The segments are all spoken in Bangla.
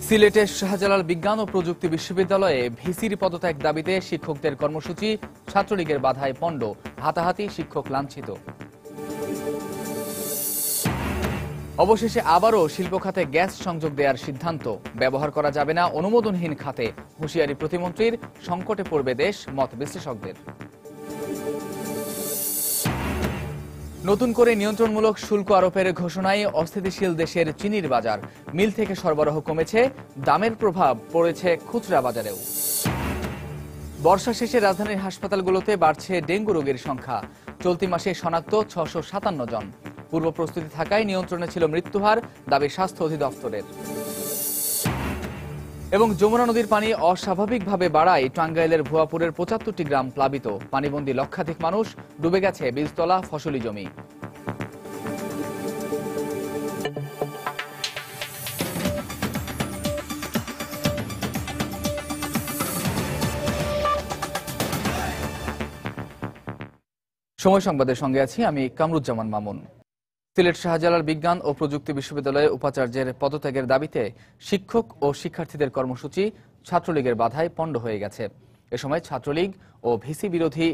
সিলেটের শাহজালাল বিজ্ঞান ও প্রযুক্তি বিশ্ববিদ্যালয়ে ভিসির পদত্যাগ দাবিতে শিক্ষকদের কর্মসূচি, ছাত্রলীগের বাধায় পণ্ড, হাতাহাতি, শিক্ষক লাঞ্ছিত। অবশেষে আবারও শিল্প খাতে গ্যাস সংযোগ দেওয়ার সিদ্ধান্ত, ব্যবহার করা যাবে না অনুমোদনহীন খাতে, হুঁশিয়ারি প্রতিমন্ত্রীর, সংকটে পড়বে দেশ, মত বিশ্লেষকদের। নতুন করে নিয়ন্ত্রণমূলক শুল্ক আরোপের ঘোষণায় অস্থিতিশীল দেশের চিনির বাজার, মিল থেকে সরবরাহ কমেছে, দামের প্রভাব পড়েছে খুচরা বাজারেও। বর্ষা শেষে রাজধানীর হাসপাতালগুলোতে বাড়ছে ডেঙ্গু রোগীর সংখ্যা, চলতি মাসে শনাক্ত 657 জন। পূর্ব প্রস্তুতি থাকায় নিয়ন্ত্রণে ছিল মৃত্যুহার, দাবি স্বাস্থ্য অধিদপ্তরের। এবং যমুনা নদীর পানি অস্বাভাবিকভাবে বাড়ায় টাঙ্গাইলের ভুয়াপুরের 75টি গ্রাম প্লাবিত, পানিবন্দী লক্ষাধিক মানুষ, ডুবে গেছে বীজতলা, ফসলি জমি। সময় সংবাদের সঙ্গে আছি আমি কামরুজ্জামান মামুন। সিলেট শাহজালাল বিজ্ঞান ও প্রযুক্তি বিশ্ববিদ্যালয়ে উপাচার্যের পদত্যাগের দাবিতে শিক্ষক ও শিক্ষার্থীদের কর্মসূচি, ছাত্রলীগের বাধায় পণ্ড হয়ে গেছে। এ সময় ছাত্রলীগ ও ভিসি বিরোধী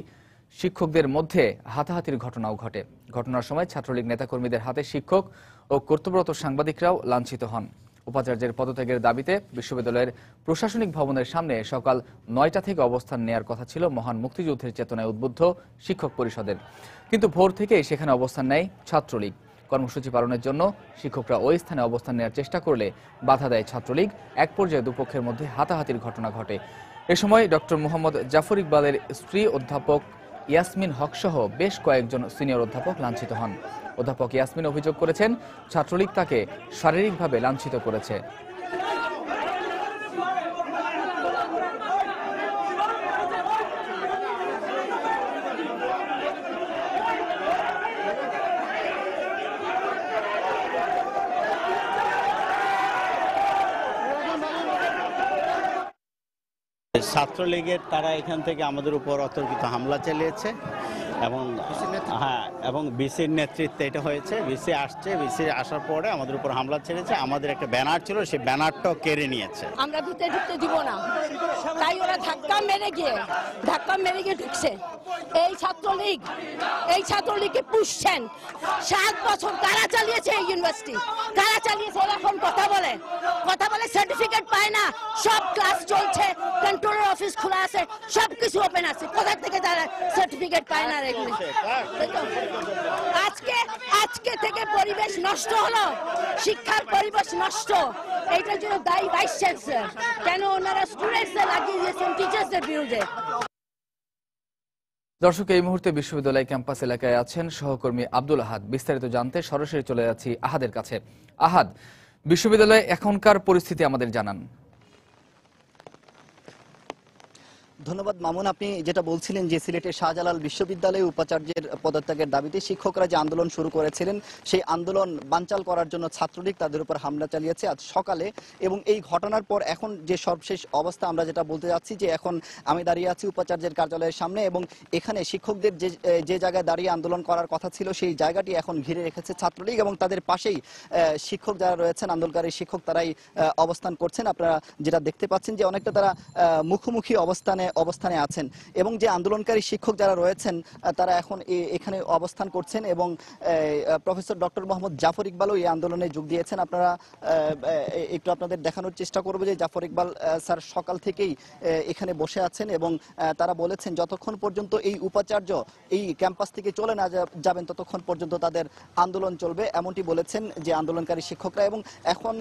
শিক্ষকদের মধ্যে হাতাহাতির ঘটনাও ঘটে। ঘটনার সময় ছাত্রলীগ নেতাকর্মীদের হাতে শিক্ষক ও কর্তব্যরত সাংবাদিকরাও লাঞ্ছিত হন। উপাচার্যের পদত্যাগের দাবিতে বিশ্ববিদ্যালয়ের প্রশাসনিক ভবনের সামনে সকাল 9টা থেকে অবস্থান নেয়ার কথা ছিল মহান মুক্তিযুদ্ধের চেতনায় উদ্বুদ্ধ শিক্ষক পরিষদের, কিন্তু ভোর থেকেই সেখানে অবস্থান নেয় ছাত্রলীগ। কর্মসূচি পালনের জন্য শিক্ষকরা ওই স্থানে অবস্থান নেওয়ার চেষ্টা করলে বাধা দেয় ছাত্রলীগ। এক পর্যায়ে দুপক্ষের মধ্যে হাতাহাতির ঘটনা ঘটে। এ সময় ডক্টর মোহাম্মদ জাফর ইকবালের স্ত্রী অধ্যাপক ইয়াসমিন হক সহ বেশ কয়েকজন সিনিয়র অধ্যাপক লাঞ্ছিত হন। অধ্যাপক ইয়াসমিন অভিযোগ করেছেন, ছাত্রলীগ তাকে শারীরিকভাবে লাঞ্ছিত করেছে। ছাত্রলীগের তারা এখান থেকে আমাদের উপর অতর্কিত হামলা চালিয়েছে এবং বিসির নেতৃত্বে এটা হয়েছে। বিসি আসছে, বিসি আসার পরে আমাদের উপর হামলা ছেড়েছে। আমাদের একটা ব্যানার ছিল, সেই ব্যানারটাও কেড়ে নিয়েছে। আমরা ভিতরে ঢুকতে দিব না, তাই ওরা ধাক্কা মেরে গিয়ে ঢুকছে। এই ছাত্রলীগকে পুষছেন 7 বছর কারা চালিয়েছে, এই ইউনিভার্সিটি কারা চালিয়েছে। এরকম কথা বলে সার্টিফিকেট পায় না, সব ক্লাস চলছে, কন্ট্রোলের অফিস খোলা আছে, সবকিছু ওপেন আছে, কোথা থেকে তারা সার্টিফিকেট পায় না। আজকে থেকে পরিবেশ নষ্ট হলো, শিক্ষার পরিবেশ নষ্ট। এইটার জন্য দায়ী ভাইস চ্যান্সেলর। কেন ওনারা স্টুডেন্টসদের লাগিয়ে দিয়েছেন টিচার্সদের বিরুদ্ধে। দর্শক, এই মুহূর্তে বিশ্ববিদ্যালয় ক্যাম্পাস এলাকায় আছেন সহকর্মী আব্দুল আহাদ। বিস্তারিত জানতে সরাসরি চলে যাচ্ছি আহাদের কাছে। আহাদ, বিশ্ববিদ্যালয়ে এখনকার পরিস্থিতি আমাদের জানান। ধন্যবাদ মামুন। আপনি যেটা বলছিলেন যে সিলেটের শাহজালাল বিশ্ববিদ্যালয়ে উপাচার্যের পদত্যাগের দাবিতে শিক্ষকরা যে আন্দোলন শুরু করেছিলেন, সেই আন্দোলন বানচাল করার জন্য ছাত্রলীগ তাদের উপর হামলা চালিয়েছে আজ সকালে। এবং এই ঘটনার পর এখন যে সর্বশেষ অবস্থা আমরা যেটা বলতে যাচ্ছি, যে এখন আমি দাঁড়িয়ে আছি উপাচার্যের কার্যালয়ের সামনে, এবং এখানে শিক্ষকদের যে জায়গায় দাঁড়িয়ে আন্দোলন করার কথা ছিল সেই জায়গাটি এখন ঘিরে রেখেছে ছাত্রলীগ, এবং তাদের পাশেই শিক্ষক যারা রয়েছেন, আন্দোলনকারী শিক্ষক, তারাই অবস্থান করছেন। আপনারা যেটা দেখতে পাচ্ছেন যে অনেকটা তারা মুখোমুখি অবস্থানে আছেন, এবং যে আন্দোলনকারী শিক্ষক যারা রয়েছেন তারা এখন এখানে অবস্থান করছেন। এবং প্রফেসর ডক্টর মোহাম্মদ জাফর ইকবালও এই আন্দোলনে যোগ দিয়েছেন। আপনারা একটু আপনাদের দেখানোর চেষ্টা করবো যে জাফর ইকবাল স্যার সকাল থেকেই এখানে বসে আছেন, এবং তারা বলেছেন যতক্ষণ পর্যন্ত এই উপাচার্য এই ক্যাম্পাস থেকে চলে না যাবেন ততক্ষণ পর্যন্ত তাদের আন্দোলন চলবে, এমনটি বলেছেন যে আন্দোলনকারী শিক্ষকরা। এবং এখন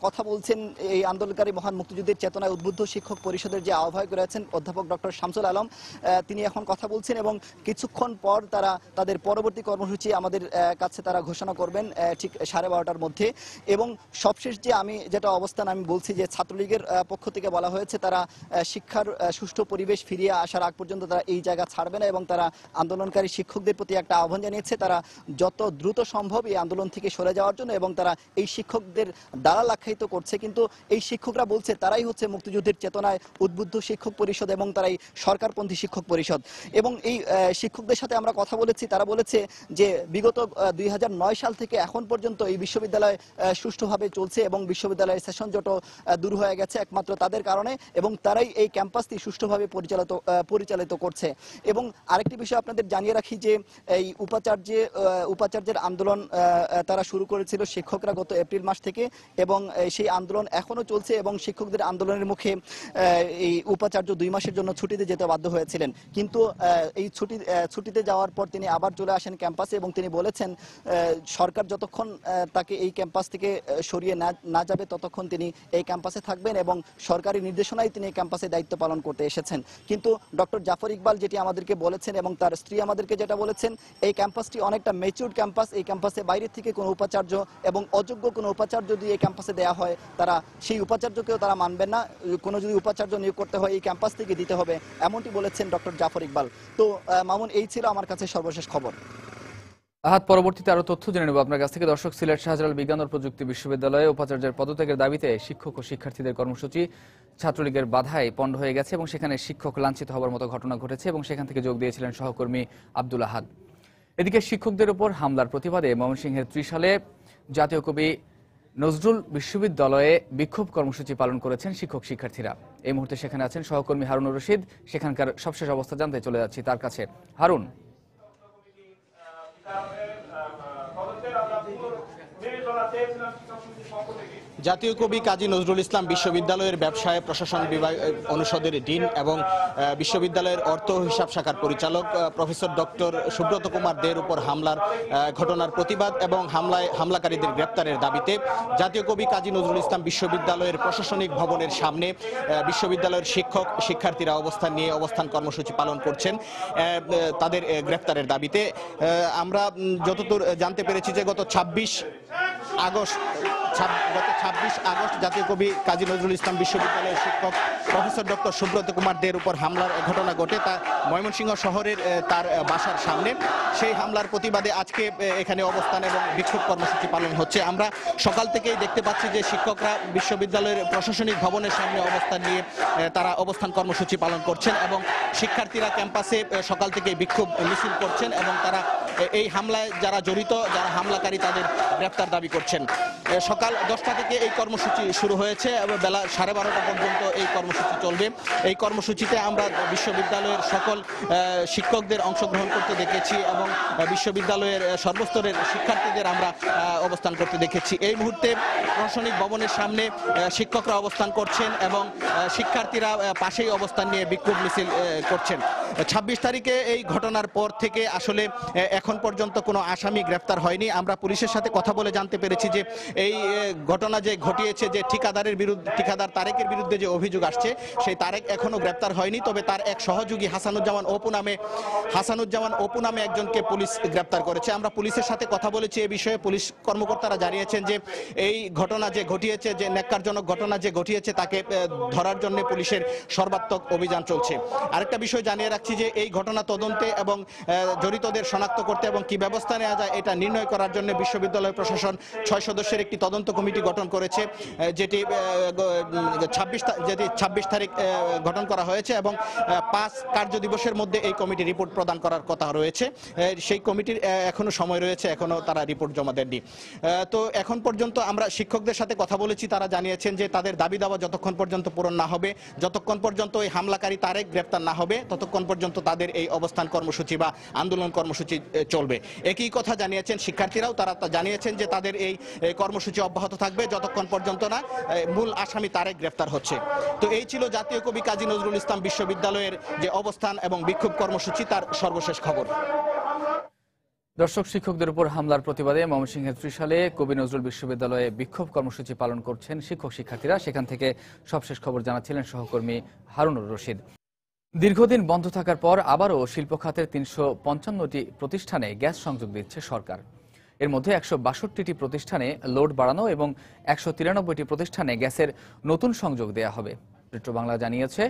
কথা বলছেন এই আন্দোলনকারী মহান মুক্তিযুদ্ধের চেতনায় উদ্বুদ্ধ শিক্ষক পরিষদের যে আহ্বায়ক রয়েছেন অধ্যাপক ডক্টর শামসুল আলম, তিনি এখন কথা বলছেন, এবং কিছুক্ষণ পর তারা তাদের পরবর্তী কর্মসূচি আমাদের কাছে তারা ঘোষণা করবেন ঠিক 12:30টার মধ্যে। এবং সবশেষ যে আমি যেটা অবস্থান আমি বলছি যে ছাত্রলীগের পক্ষ থেকে বলা হয়েছে তারা শিক্ষার সুষ্ঠু পরিবেশ ফিরিয়ে আসার আগ পর্যন্ত তারা এই জায়গা ছাড়বে না, এবং তারা আন্দোলনকারী শিক্ষকদের প্রতি একটা আহ্বান জানিয়েছে তারা যত দ্রুত সম্ভব এই আন্দোলন থেকে সরে যাওয়ার জন্য, এবং তারা এই শিক্ষকদের দালাল আখ্যায়িত করছে, কিন্তু এই শিক্ষকরা বলছে তারাই হচ্ছে মুক্তিযুদ্ধের চেতনায় উদ্বুদ্ধ শিক্ষক পরিষদ এবং তারাই সরকারপন্থী শিক্ষক পরিষদ। এবং এই শিক্ষকদের সাথে আমরা কথা বলেছি, তারা বলেছে যে বিগত 2009 সাল থেকে এখন পর্যন্ত এই বিশ্ববিদ্যালয় সুষ্ঠুভাবে চলছে এবং বিশ্ববিদ্যালয়ের সেশন জটও দূর হয়ে গেছে একমাত্র তাদের কারণে, এবং তারাই এই ক্যাম্পাসটি সুষ্ঠুভাবে পরিচালিত করছে। এবং আরেকটি বিষয় আপনাদের জানিয়ে রাখি যে এই উপাচার্যের আন্দোলন তারা শুরু করেছিল শিক্ষকরা গত এপ্রিল মাস থেকে, এবং সেই আন্দোলন এখনো চলছে এবং শিক্ষকদের আন্দোলনের মুখে এই উপাচার্য 2 মাসের জন্য ছুটিতে যেতে বাধ্য হয়েছিলেন। কিন্তু এই ছুটিতে যাওয়ার পর তিনি আবার চলে আসেন ক্যাম্পাসে এবং তিনি বলেছেন সরকার যতক্ষণ তাকে এই ক্যাম্পাস থেকে সরিয়ে না যাবে ততক্ষণ তিনি এই ক্যাম্পাসে থাকবেন এবং সরকারি নির্দেশনায় তিনি এই ক্যাম্পাসে দায়িত্ব পালন করতে এসেছেন। কিন্তু ডক্টর জাফর ইকবাল যেটি আমাদেরকে বলেছেন এবং তার স্ত্রী আমাদেরকে যেটা বলেছেন, এই ক্যাম্পাসটি অনেকটা ম্যাচিউরড ক্যাম্পাস। এই ক্যাম্পাসে বাইরে থেকে কোনো উপাচার্য এবং অযোগ্য কোনো উপাচার্য যদি এই ক্যাম্পাসে দেওয়া হয় তারা সেই উপাচার্যকেও তারা মানবেন না। কোনো যদি উপাচার্য নিয়োগ করতে হয় এই ক্যাম্পাস থেকে দিতে হবে, এমনটি বলেছেন ডক্টর জাফর ইকবাল। তো মামুন, এই ছিল আমার কাছে সর্বশেষ খবর। আহাদ, পরবর্তীতে আরো তথ্য জেনে নেব আপনার কাছ থেকে। দর্শক, সিলেট শাহজালাল বিজ্ঞান ও প্রযুক্তি বিশ্ববিদ্যালয়ে উপাচার্যের পদত্যাগের দাবিতে শিক্ষক ও শিক্ষার্থীদের কর্মসূচি ছাত্রলীগের বাধায় পণ্ড হয়ে গেছে এবং সেখানে শিক্ষক লাঞ্ছিত হওয়ার মতো ঘটনা ঘটেছে এবং সেখান থেকে যোগ দিয়েছিলেন সহকর্মী আব্দুল আহাদ। এদিকে শিক্ষকদের উপর হামলার প্রতিবাদে ময়মনসিংহের ত্রিশালে জাতীয় কবি নজরুল বিশ্ববিদ্যালয়ে বিক্ষোভ কর্মসূচি পালন করেছেন শিক্ষক শিক্ষার্থীরা। এই মুহূর্তে সেখানে আছেন সহকর্মী হারুনুর রশিদ। সেখানকার সবশেষ অবস্থা জানতে চলে যাচ্ছি তার কাছে। হারুন। জাতীয় কবি কাজী নজরুল ইসলাম বিশ্ববিদ্যালয়ের ব্যবসায় প্রশাসন বিভাগ অনুষদের ডিন এবং বিশ্ববিদ্যালয়ের অর্থ হিসাব শাখার পরিচালক প্রফেসর ডক্টর সুব্রত কুমার দের উপর হামলার ঘটনার প্রতিবাদ এবং হামলাকারীদের গ্রেপ্তারের দাবিতে জাতীয় কবি কাজী নজরুল ইসলাম বিশ্ববিদ্যালয়ের প্রশাসনিক ভবনের সামনে বিশ্ববিদ্যালয়ের শিক্ষক শিক্ষার্থীরা অবস্থান কর্মসূচি পালন করছেন তাদের গ্রেপ্তারের দাবিতে। আমরা যতদূর জানতে পেরেছি যে গত 26 আগস্ট জাতীয় কবি কাজী নজরুল ইসলাম বিশ্ববিদ্যালয়ের শিক্ষক প্রফেসর ডক্টর সুব্রত কুমার দের উপর হামলার ঘটনা ঘটে তা ময়মনসিংহ শহরের তার বাসার সামনে। সেই হামলার প্রতিবাদে আজকে এখানে অবস্থান এবং বিক্ষোভ কর্মসূচি পালন হচ্ছে। আমরা সকাল থেকেই দেখতে পাচ্ছি যে শিক্ষকরা বিশ্ববিদ্যালয়ের প্রশাসনিক ভবনের সামনে অবস্থান নিয়ে তারা অবস্থান কর্মসূচি পালন করছেন এবং শিক্ষার্থীরা ক্যাম্পাসে সকাল থেকে বিক্ষোভ মিছিল করছেন এবং তারা এই হামলায় যারা জড়িত, যারা হামলাকারী তাদের গ্রেফতার দাবি করছেন। সকাল 10টা থেকে এই কর্মসূচি শুরু হয়েছে এবং বেলা 12:30 পর্যন্ত এই কর্মসূচি চলবে। এই কর্মসূচিতে আমরা বিশ্ববিদ্যালয়ের সকল শিক্ষকদের অংশগ্রহণ করতে দেখেছি এবং বিশ্ববিদ্যালয়ের সর্বস্তরের শিক্ষার্থীদের আমরা অবস্থান করতে দেখেছি। এই মুহূর্তে প্রশাসনিক ভবনের সামনে শিক্ষকরা অবস্থান করছেন এবং শিক্ষার্থীরা পাশেই অবস্থান নিয়ে বিক্ষোভ মিছিল করছেন। 26 তারিখে এই ঘটনার পর থেকে আসলে এখন পর্যন্ত কোনো আসামি গ্রেফতার হয়নি। আমরা পুলিশের সাথে কথা বলে জানতে পেরেছি যে এই ঘটনা যে ঘটিয়েছে, যে ঠিকাদার তারেকের বিরুদ্ধে যে অভিযোগ আসছে, সেই তারেক এখনো গ্রেফতার হয়নি। তবে তার এক সহযোগী হাসানুজ্জামান অপু নামে একজনকে পুলিশ গ্রেফতার করেছে। আমরা পুলিশের সাথে কথা বলেছি এই বিষয়ে। পুলিশ কর্মকর্তারা জানিয়েছেন যে এই ঘটনা যে ঘটিয়েছে, যে ন্যাক্কারজনক ঘটনা যে ঘটিয়েছে, তাকে ধরার জন্য পুলিশের সর্বাত্মক অভিযান চলছে। আরেকটা বিষয় জানিয়ে রাখছি যে এই ঘটনা তদন্তে এবং জড়িতদের শনাক্ত করতে এবং কি ব্যবস্থা নেওয়া যায় এটা নির্ণয় করার জন্য বিশ্ববিদ্যালয় প্রশাসন 6 সদস্যের একটি তদন্ত কমিটি গঠন করেছে, যেটি 26 তারিখ গঠন করা হয়েছে এবং 5 কার্য দিবসের মধ্যে এই কমিটি রিপোর্ট প্রদান করার কথা রয়েছে। সেই কমিটির এখনো সময় রয়েছে, এখনো তারা রিপোর্ট জমা দেননি। তো এখন পর্যন্ত আমরা শিক্ষকদের সাথে কথা বলেছি, তারা জানিয়েছেন যে তাদের দাবি দাওয়া যতক্ষণ পর্যন্ত পূরণ না হবে, যতক্ষণ পর্যন্ত এই হামলাকারী তারেক গ্রেফতার না হবে, ততক্ষণ পর্যন্ত তাদের এই অবস্থান কর্মসূচি বা আন্দোলন কর্মসূচি চলবে। একই কথা জানিয়েছেন শিক্ষার্থীরাও। তারা জানিয়েছেন যে তাদের এই কর্মসূচি অব্যাহত থাকবে যতক্ষণ পর্যন্ত না মূল আসামি তারেক গ্রেফতার হচ্ছে। তো এই ছিল জাতীয় কবি কাজী নজরুল ইসলাম বিশ্ববিদ্যালয়ের যে অবস্থান এবং বিক্ষোভ কর্মসূচি তার সর্বশেষ খবর। দর্শক, শিক্ষকদের উপর হামলার প্রতিবাদে ময়মনসিংহের ত্রিশালে কবি নজরুল বিশ্ববিদ্যালয়ে বিক্ষোভ কর্মসূচি পালন করছেন শিক্ষক শিক্ষার্থীরা। সেখান থেকে সবশেষ খবর জানাচ্ছিলেন সহকর্মী হারুনুর রশিদ। দীর্ঘদিন বন্ধ থাকার পর আবারও শিল্প খাতের 355টি প্রতিষ্ঠানে গ্যাস সংযোগ দিচ্ছে সরকার। এর মধ্যে 162টি প্রতিষ্ঠানে লোড বাড়ানো এবং 193টি প্রতিষ্ঠানে গ্যাসের নতুন সংযোগ দেয়া হবে। পেট্রো বাংলা জানিয়েছে,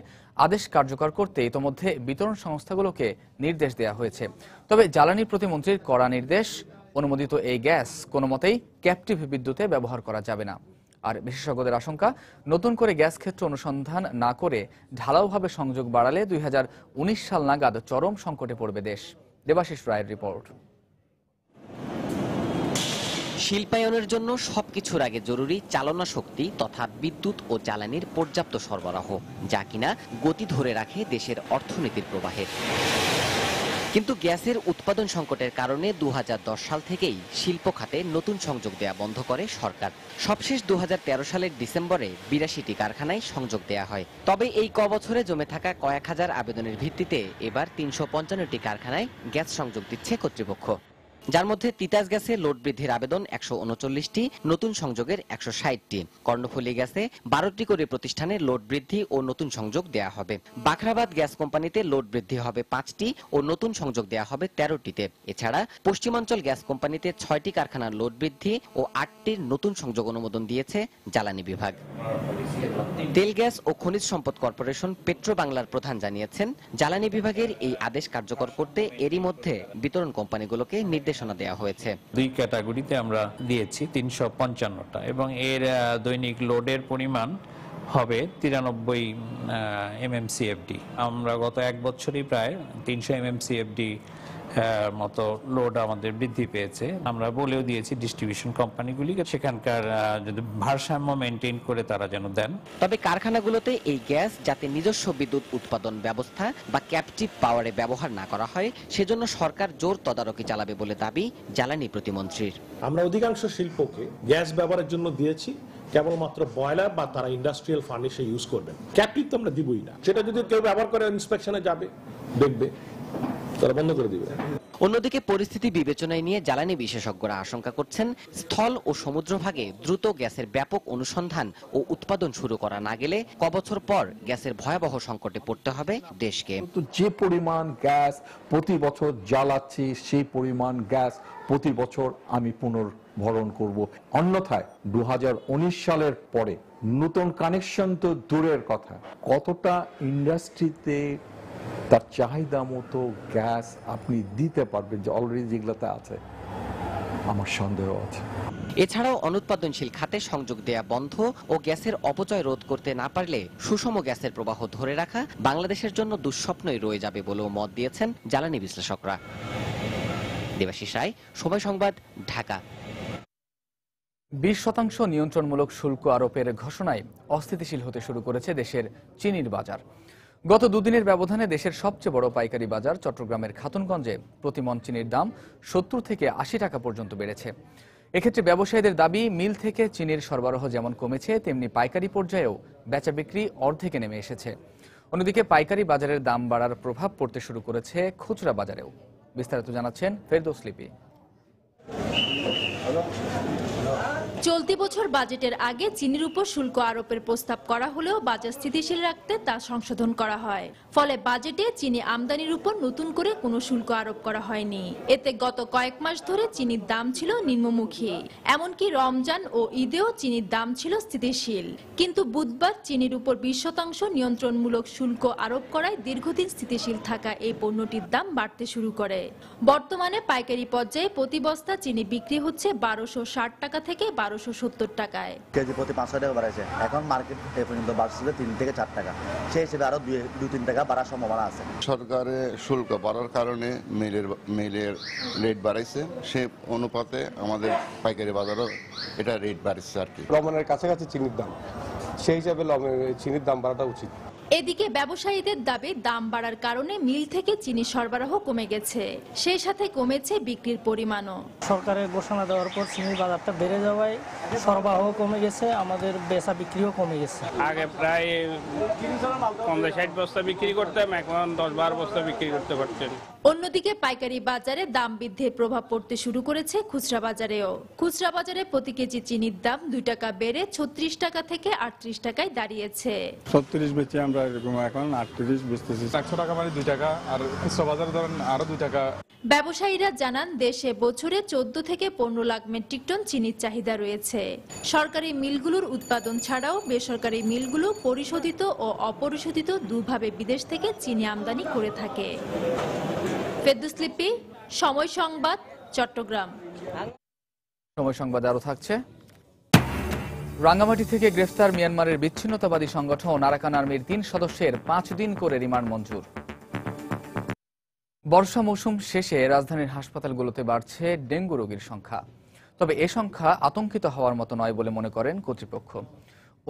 আদেশ কার্যকর করতে ইতোমধ্যে বিতরণ সংস্থাগুলোকে নির্দেশ দেওয়া হয়েছে। তবে জ্বালানি প্রতিমন্ত্রীর কড়া নির্দেশ, অনুমোদিত এই গ্যাস কোনো মতেই ক্যাপটিভ বিদ্যুতে ব্যবহার করা যাবে না। আর বিশেষজ্ঞদের আশঙ্কা, নতুন করে গ্যাস ক্ষেত্র অনুসন্ধান না করে ঢালাওভাবে সংযোগ বাড়ালে 2019 সাল নাগাদ চরম সংকটে পড়বে দেশ। দেবাশিস রায়ের রিপোর্ট। শিল্পায়নের জন্য সবকিছুর আগে জরুরি চালনা শক্তি তথা বিদ্যুৎ ও জ্বালানির পর্যাপ্ত সরবরাহ, যা কিনা গতি ধরে রাখে দেশের অর্থনীতির প্রবাহের। কিন্তু গ্যাসের উৎপাদন সংকটের কারণে 2010 সাল থেকেই শিল্প খাতে নতুন সংযোগ দেয়া বন্ধ করে সরকার। সবশেষ 2013 সালের ডিসেম্বরে 82টি কারখানায় সংযোগ দেয়া হয়। তবে এই কবছরে জমে থাকা কয়েক হাজার আবেদনের ভিত্তিতে এবার 355টি কারখানায় গ্যাস সংযোগ দিচ্ছে কর্তৃপক্ষ, যার মধ্যে তিতাস গ্যাসে লোড বৃদ্ধির আবেদন 139টি, নতুন সংযোগের 160টি। কর্ণফুলী গ্যাসে 12টি করে প্রতিষ্ঠানে লোড বৃদ্ধি ও নতুন সংযোগ দেয়া হবে। বাখরাবাদ গ্যাস কোম্পানিতে লোড বৃদ্ধি হবে 5টি ও নতুন সংযোগ দেয়া হবে 13টিতে। এছাড়া পশ্চিমাঞ্চল গ্যাস কোম্পানিতে 6টি কারখানার লোড বৃদ্ধি ও 8টির নতুন সংযোগ অনুমোদন দিয়েছে জ্বালানি বিভাগ। তেল গ্যাস ও খনিজ সম্পদ কর্পোরেশন পেট্রো বাংলার প্রধান জানিয়েছেন, জ্বালানি বিভাগের এই আদেশ কার্যকর করতে এরই মধ্যে বিতরণ কোম্পানিগুলোকে নির্দেশনা দেওয়া হয়েছে। 2 ক্যাটাগরিতে আমরা দিয়েছি 355টা এবং এর দৈনিক লোডের পরিমাণ হবে 93 MMCFD। আমরা গত এক বছরই প্রায় 300 MMCFD মতো লোড আমাদের বৃদ্ধি পেয়েছে। আমরা বলেও দিয়েছি ডিস্ট্রিবিউশন কোম্পানিগুলিকে সেখানকার যদি ভারসাম্য মেনটেন করে তারা যেন দেন। তবে কারখানাগুলোতে এই গ্যাস যাতে নিজস্ব বিদ্যুৎ উৎপাদন ব্যবস্থা বা ক্যাপটিভ পাওয়ারে ব্যবহার না করা হয়, সেজন্য সরকার জোর তদারকি চালাবে বলে দাবি জ্বালানি প্রতিমন্ত্রীর। আমরা অধিকাংশ শিল্পকে গ্যাস ব্যবহারের জন্য দিয়েছি কেবলমাত্র বয়লার বা তারা ইন্ডাস্ট্রিয়াল ফার্নেসে ইউজ করবেন। ক্যাপটিভ তো আমরা দিবই না, সেটা যদি কেউ ব্যবহার করে ইন্সপেকশনে যাবে দেখবে তারা বন্ধ করে দিবে। অন্যদিকে পরিস্থিতি বিবেচনায় নিয়ে জ্বালানি বিশেষজ্ঞরা আশঙ্কা করছেন, স্থল ও সমুদ্রভাগে দ্রুত গ্যাসের ব্যাপক অনুসন্ধান ও উৎপাদন শুরু করা না গেলে কবছর পর গ্যাসের ভয়াবহ সংকটে পড়তে হবে দেশকে। যে পরিমাণ গ্যাস প্রতি বছর জ্বালাচ্ছি সেই পরিমাণ গ্যাস প্রতি বছর আমি পুনর্ভরণ করব। অন্যথায় 2019 সালের পরে নতুন কানেকশন তো দূরের কথা, কতটা ইন্ডাস্ট্রিতে তার চাহিদা মতো গ্যাস আপনি দিতে পারবেন যে অলরেডি যেগুলোতে আছে, আমার সন্দেহ আছে। এছাড়াও অনুৎপাদনশীল খাতে সংযোগ দেয়া বন্ধ ও গ্যাসের অপচয় রোধ করতে না পারলে সুষম গ্যাসের প্রবাহ ধরে রাখা বাংলাদেশের জন্য দুঃস্বপ্নই রয়ে যাবে বলেও মত দিয়েছেন জ্বালানি বিশ্লেষকরা। দেবাশিস রায়, সময় সংবাদ, ঢাকা। 20% নিয়ন্ত্রণমূলক শুল্ক আরোপের ঘোষণায় অস্থিতিশীল হতে শুরু করেছে দেশের চিনির বাজার। গত দুদিনের ব্যবধানে দেশের সবচেয়ে বড় পাইকারি বাজার চট্টগ্রামের খাতুনগঞ্জে প্রতিমণ চিনির দাম 70 থেকে 80 টাকা পর্যন্ত বেড়েছে। এক্ষেত্রে ব্যবসায়ীদের দাবি, মিল থেকে চিনির সরবরাহ যেমন কমেছে, তেমনি পাইকারি পর্যায়েও বেচা বিক্রি অর্ধেকে নেমে এসেছে। অন্যদিকে পাইকারি বাজারের দাম বাড়ার প্রভাব পড়তে শুরু করেছে খুচরা বাজারেও। বিস্তারিত জানাচ্ছেন ফেরদৌস লিপি। চলতি বছর বাজেটের আগে চিনির উপর শুল্ক আরোপের প্রস্তাব করা হলেও বাজার স্থিতিশীল রাখতে তা সংশোধন করা হয়। ফলে বাজেটে চিনি আমদানির উপর নতুন করে কোনো শুল্ক আরোপ করা হয়নি। এতে গত কয়েক মাস ধরে চিনির দাম ছিল নিম্নমুখী। এমনকি রমজান ও ঈদেও চিনির দাম ছিল স্থিতিশীল। কিন্তু বুধবার চিনির উপর 20% নিয়ন্ত্রণমূলক শুল্ক আরোপ করায় দীর্ঘদিন স্থিতিশীল থাকা এই পণ্যটির দাম বাড়তে শুরু করে। বর্তমানে পাইকারি পর্যায়ে প্রতি বস্তা চিনি বিক্রি হচ্ছে 1260 টাকা থেকে 1270 টাকায়। কেজি প্রতি 500 টাকা বাড়াইছে। এখন মার্কেট এ পর্যন্ত বাড়ছে 3 থেকে 4 টাকা। সেই হিসেবে আরো 2-3 টাকা বাড়ার সম্ভাবনা আছে। সরকারের শুল্ক বাড়ার কারণে মিলের রেট বাড়াইছে, সে অনুপাতে আমাদের পাইকারি বাজারও এটা রেট বাড়ছে আর কি। লবণের কাছাকাছি চিনির দাম, সেই হিসাবে চিনির দাম বাড়াটা উচিত। এদিকে ব্যবসায়ীদের দাবি, দাম বাড়ার কারণে মিল থেকে চিনি সরবরাহ কমে গেছে, সেই সাথে কমেছে বিক্রির পরিমাণও। সরকারের ঘোষণা দেওয়ার পর চিনির বাজারটা বেড়ে যাওয়ায় সরবরাহ কমে গেছে, আমাদের বেচা বিক্রিও কমে গেছে। আগে প্রায় 50-60 বস্তা বিক্রি করতাম, এখন 10-12 বস্তা বিক্রি করতে পারছেন। অন্যদিকে পাইকারি বাজারে দাম বৃদ্ধির প্রভাব পড়তে শুরু করেছে খুচরা বাজারেও। খুচরা বাজারে প্রতি কেজি চিনির দাম 2 টাকা বেড়ে 36 টাকা থেকে 38 টাকায় দাঁড়িয়েছে। 36 বেচে আমরা এরকম এখন 38 বেচতেছি। 100 টাকা মানে 2 টাকা, আর খুচরা বাজারে ধরেন আরো 2 টাকা। ব্যবসায়ীরা জানান, দেশে বছরে 14 থেকে 15 লাখ মেট্রিক টন চিনির চাহিদা রয়েছে। সরকারি মিলগুলোর উৎপাদন ছাড়াও বেসরকারি মিলগুলো পরিশোধিত ও অপরিশোধিত দুভাবে বিদেশ থেকে চিনি আমদানি করে থাকে। ফেরদৌস লিপি, সময় সংবাদ, চট্টগ্রাম। সময় সংবাদ আরো থাকছে। রাঙ্গামাটি থেকে গ্রেফতার মিয়ানমারের বিচ্ছিন্নতাবাদী সংগঠন আরাকান আর্মির ৩ সদস্যের ৫ দিন করে রিমান্ড মঞ্জুর। বর্ষা মৌসুম শেষে রাজধানীর হাসপাতালগুলোতে বাড়ছে ডেঙ্গু রোগীর সংখ্যা। তবে এ সংখ্যা আতঙ্কিত হওয়ার মতো নয় বলে মনে করেন কর্তৃপক্ষ।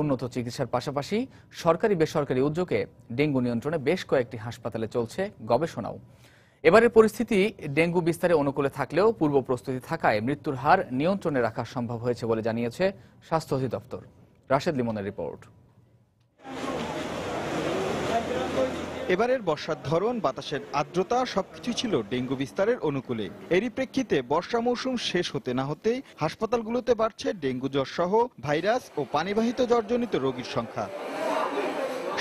উন্নত চিকিৎসার পাশাপাশি সরকারি বেসরকারি উদ্যোগে ডেঙ্গু নিয়ন্ত্রণে বেশ কয়েকটি হাসপাতালে চলছে গবেষণাও। এবারের পরিস্থিতি ডেঙ্গু বিস্তারে অনুকূলে থাকলেও পূর্ব প্রস্তুতি থাকায় মৃত্যুর হার নিয়ন্ত্রণে রাখা সম্ভব হয়েছে বলে জানিয়েছে স্বাস্থ্য অধিদপ্তর। রাশেদ লিমনের রিপোর্ট। এবারের বর্ষার ধরন, বাতাসের আর্দ্রতা সবকিছু ছিল ডেঙ্গু বিস্তারের অনুকূলে। এরই প্রেক্ষিতে বর্ষা মৌসুম শেষ হতে না হতেই হাসপাতালগুলোতে বাড়ছে ডেঙ্গু জ্বর সহ ভাইরাস ও পানিবাহিত জ্বরজনিত রোগীর সংখ্যা।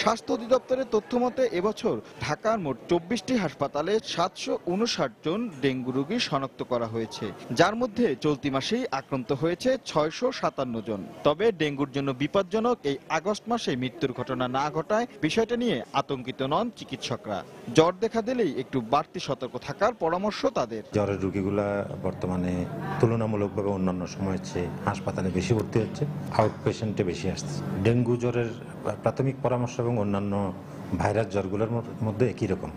স্বাস্থ্য অধিদপ্তরের তথ্য মতে এবছর ঢাকার মোট ২৪টি হাসপাতালে ৭৫৯ জন ডেঙ্গু রোগী শনাক্ত করা হয়েছে, যার মধ্যে চলতি মাসেই আক্রান্ত হয়েছে ৬৫৭ জন। তবে ডেঙ্গুর জন্য বিপজ্জনক এই আগস্ট মাসে মৃত্যুর ঘটনা না ঘটায় বিষয়টা নিয়ে আতঙ্কিত নন চিকিৎসকরা। জ্বর দেখা দিলেই একটু বাড়তি সতর্ক থাকার পরামর্শ তাদের। জ্বরের রোগীগুলা বর্তমানে তুলনামূলকভাবে অন্যান্য সময়ের চেয়ে হাসপাতালে বেশি ভর্তি হচ্ছে, আউট পেশেন্টে বেশি আসছে। ডেঙ্গু জ্বরের প্রাথমিক পরামর্শ এবং অন্যান্য ভাইরাস জ্বরগুলোর মধ্যে একই রকম।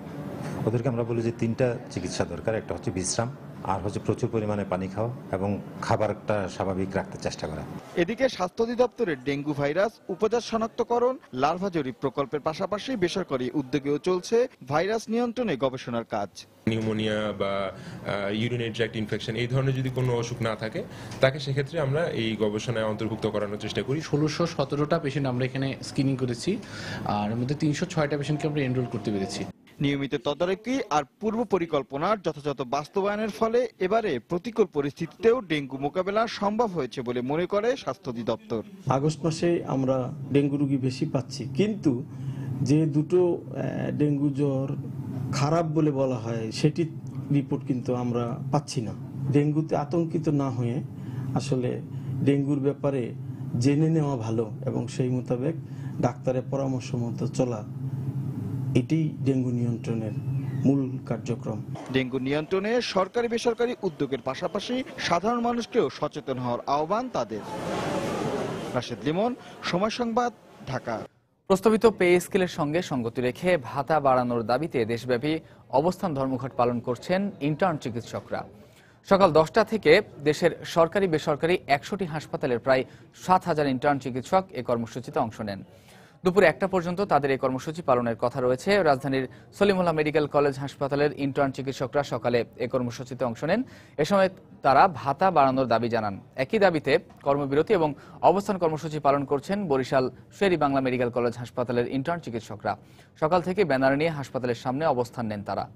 ওদেরকে আমরা বলি যে 3টা চিকিৎসা দরকার। একটা হচ্ছে বিশ্রাম, আর হচ্ছে প্রচুর পরিমাণে পানি খাওয়া এবং খাবারটা স্বাভাবিক রাখতে চেষ্টা করা। এদিকে স্বাস্থ্য অধিদপ্তরের ডেঙ্গু ভাইরাস উপজাত শনাক্তকরণ, লার্ভা জরিপ প্রকল্পের পাশাপাশি বেসরকারি উদ্যোগেও চলছে ভাইরাস নিয়ন্ত্রণে গবেষণার কাজ। নিউমোনিয়া বা ইউরিনারি ট্র্যাক্ট ইনফেকশন এই ধরনের যদি কোনো অসুখ না থাকে তাকে সেক্ষেত্রে আমরা এই গবেষণায় অন্তর্ভুক্ত করানোর চেষ্টা করি। ১৬১৭টা পেশেন্ট আমরা এখানে স্ক্রিনিং করেছি, আর এর মধ্যে ৩০৬টা পেশেন্টকে আমরা এনরোল করতে পেরেছি। নিয়মিত তদারকি আর পূর্ব পরিকল্পনার যথাযথ বাস্তবায়নের ফলে এবারে প্রতিকূল পরিস্থিতিতেও ডেঙ্গু মোকাবেলা সম্ভব হয়েছে বলে মনে করে স্বাস্থ্য অধিদপ্তর। আগস্ট মাসে আমরা ডেঙ্গু রোগী বেশি পাচ্ছি, কিন্তু যে দুটো ডেঙ্গু জ্বর খারাপ বলে বলা হয় সেটি রিপোর্ট কিন্তু আমরা পাচ্ছি না। ডেঙ্গুতে আতঙ্কিত না হয়ে আসলে ডেঙ্গুর ব্যাপারে জেনে নেওয়া ভালো এবং সেই মোতাবেক ডাক্তারের পরামর্শ মতো চলা, এটি ডেঙ্গু নিয়ন্ত্রণের মূল কার্যক্রম। ডেঙ্গু নিয়ন্ত্রণে সরকারি বেসরকারি উদ্যোগের পাশাপাশি সাধারণ মানুষকেও সচেতন হওয়ার আহ্বান তাদের। রাশেদ লিমন, সময় সংবাদ, ঢাকা। প্রস্তাবিত পে স্কেলের সঙ্গে সঙ্গতি রেখে ভাতা বাড়ানোর দাবিতে দেশব্যাপী অবস্থান ধর্মঘট পালন করছেন ইন্টার্ন চিকিৎসকরা। সকাল 10টা থেকে দেশের সরকারি বেসরকারি 100টি হাসপাতালের প্রায় 7,000 ইন্টার্ন চিকিৎসক এ কর্মসূচিতে অংশ নেন। দুপুর 1টা পর্যন্ত তাদের এই কর্মসূচি পালনের কথা রয়েছে। রাজধানীর সলিমুল্লাহ মেডিকেল কলেজ হাসপাতালের ইন্টার্ন চিকিৎসকরা সকালে এই কর্মসূচিতে অংশ নেন। এ সময় তারা ভাতা বাড়ানোর দাবি জানান। একই দাবিতে কর্মবিরতি এবং অবস্থান কর্মসূচি পালন করছেন বরিশাল শের-ই বাংলা মেডিকেল কলেজ হাসপাতালের ইন্টার্ন চিকিৎসকরা। সকাল থেকে ব্যানার নিয়ে হাসপাতালের সামনে অবস্থান নেন তারা।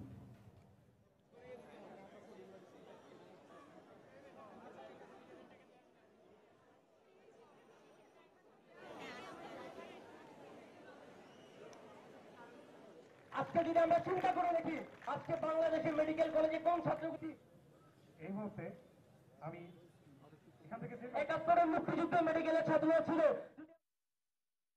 আজকে যদি আমরা চিন্তা করে দেখি, আজকে বাংলাদেশের মেডিকেল কলেজে কোন ছাত্রছাত্রী এই মুহূর্তে আমি এখান থেকে 71 মুক্তিযুদ্ধ মেডিকেলের ছাত্ররা ছিল।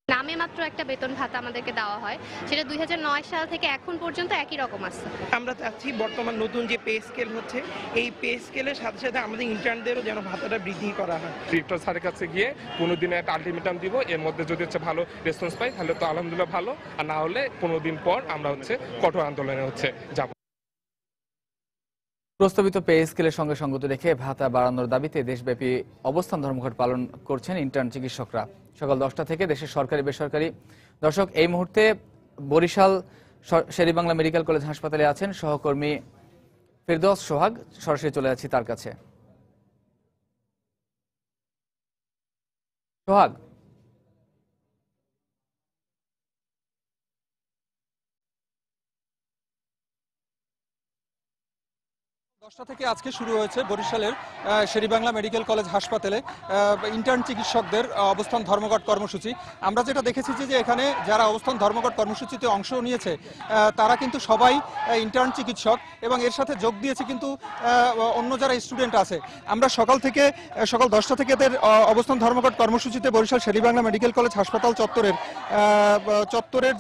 নামে মাত্র একটা বেতন ভাতা আমাদেরকে দেওয়া হয়, সেটা 2009 সাল থেকে এখন পর্যন্ত একই রকম আছে। আমরা চাচ্ছি বর্তমান নতুন যে পে স্কেল হচ্ছে, এই পে স্কেলের সাথে সাথে আমাদের ইন্টার্নদেরও যেন ভাতাটা বৃদ্ধি করা হয়। ডিরেক্টর স্যারের কাছে গিয়ে 15 দিনে একটা আলটিমেটাম দিব, এর মধ্যে যদি হচ্ছে ভালো রেসপন্স পাই তাহলে তো আলহামদুলিল্লাহ ভালো, আর না হলে 15 দিন পর আমরা হচ্ছে কঠোর আন্দোলনে হচ্ছে যাব। প্রস্তাবিত পে স্কেলের সঙ্গে সঙ্গতি রেখে ভাতা বাড়ানোর দাবিতে দেশব্যাপী অবস্থান ধর্মঘট পালন করছেন ইন্টার্ন চিকিৎসকরা। সকাল 10টা থেকে দেশের সরকারি বেসরকারি। দর্শক, এই মুহূর্তে বরিশাল শের-ই বাংলা মেডিকেল কলেজ হাসপাতালে আছেন সহকর্মী ফেরদৌস সোহাগ। সরাসরি চলে যাচ্ছি তার কাছে। সোহাগ, 10টা থেকে আজকে শুরু হয়েছে বরিশালের শের-ই বাংলা মেডিকেল কলেজ হাসপাতালে ইন্টার্ন চিকিৎসকদের অবস্থান ধর্মঘট কর্মসূচি। আমরা যেটা দেখেছি যে এখানে যারা অবস্থান ধর্মঘট কর্মসূচিতে অংশ নিয়েছে তারা কিন্তু সবাই ইন্টার্ন চিকিৎসক, এবং এর সাথে যোগ দিয়েছে কিন্তু অন্য যারা স্টুডেন্ট আছে। আমরা সকাল 10টা থেকে এদের অবস্থান ধর্মঘট কর্মসূচিতে বরিশাল শের-ই বাংলা মেডিকেল কলেজ হাসপাতাল চত্বরের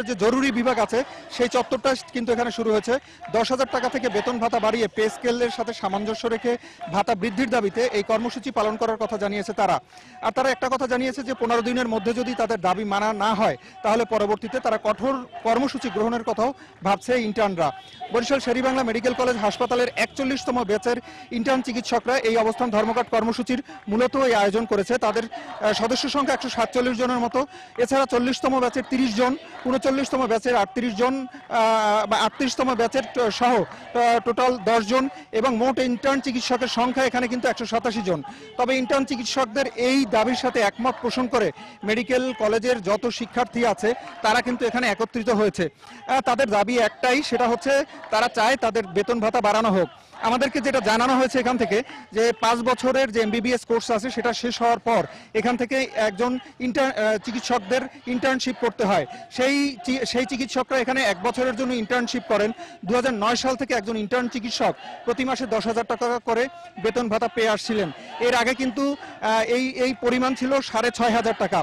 যে জরুরি বিভাগ আছে সেই চত্বরটা কিন্তু এখানে শুরু হয়েছে। 10,000 টাকা থেকে বেতন বেতন ভাতা বাড়িয়ে পে স্কেলের সাথে সামঞ্জস্য রেখে ভাতা বৃদ্ধির দাবিতে এই কর্মসূচি পালন করার কথা জানিয়েছে তারা। আর তারা একটা কথা জানিয়েছে যে 15 দিনের মধ্যে যদি তাদের দাবি মানা না হয় তাহলে পরবর্তীতে তারা কঠোর কর্মসূচি গ্রহণের কথাও ভাবছে ইন্টার্নরা। বরিশাল শেরেবাংলা মেডিকেল কলেজ হাসপাতালের 41তম ব্যাচের ইন্টার্ন চিকিৎসকরা এই অবস্থান ধর্মঘট কর্মসূচির মূলত এই আয়োজন করেছে। তাদের সদস্য সংখ্যা 147 জনের মতো। এছাড়া 40তম ব্যাচের 30 জন, 39তম ব্যাচের 38 জন, 38তম ব্যাচের সহ টোটাল 10 জন এবং মোট ইন্টার্ন চিকিৎসকের সংখ্যা এখানে কিন্তু 187 জন। তবে ইন্টার্ন চিকিৎসকদের এই দাবির সাথে একমত পোষণ করে মেডিকেল কলেজের যত শিক্ষার্থী আছে তারা কিন্তু এখানে একত্রিত হয়েছে। তাদের দাবি একটাই, সেটা হচ্ছে তারা চায় তাদের বেতন ভাতা বাড়ানো হোক। আমাদেরকে যেটা জানানো হয়েছে এখান থেকে যে 5 বছরের যে MBBS কোর্স আছে সেটা শেষ হওয়ার পর এখান থেকে একজন চিকিৎসকদের ইন্টার্নশিপ করতে হয়। সেই চিকিৎসকরা এখানে 1 বছরের জন্য ইন্টার্নশিপ করেন। 2009 সাল থেকে একজন ইন্টার্ন চিকিৎসক প্রতি মাসে 10,000 টাকা করে বেতন ভাতা পেয়ে আসছিলেন। এর আগে কিন্তু এই পরিমাণ ছিল 6,500 টাকা।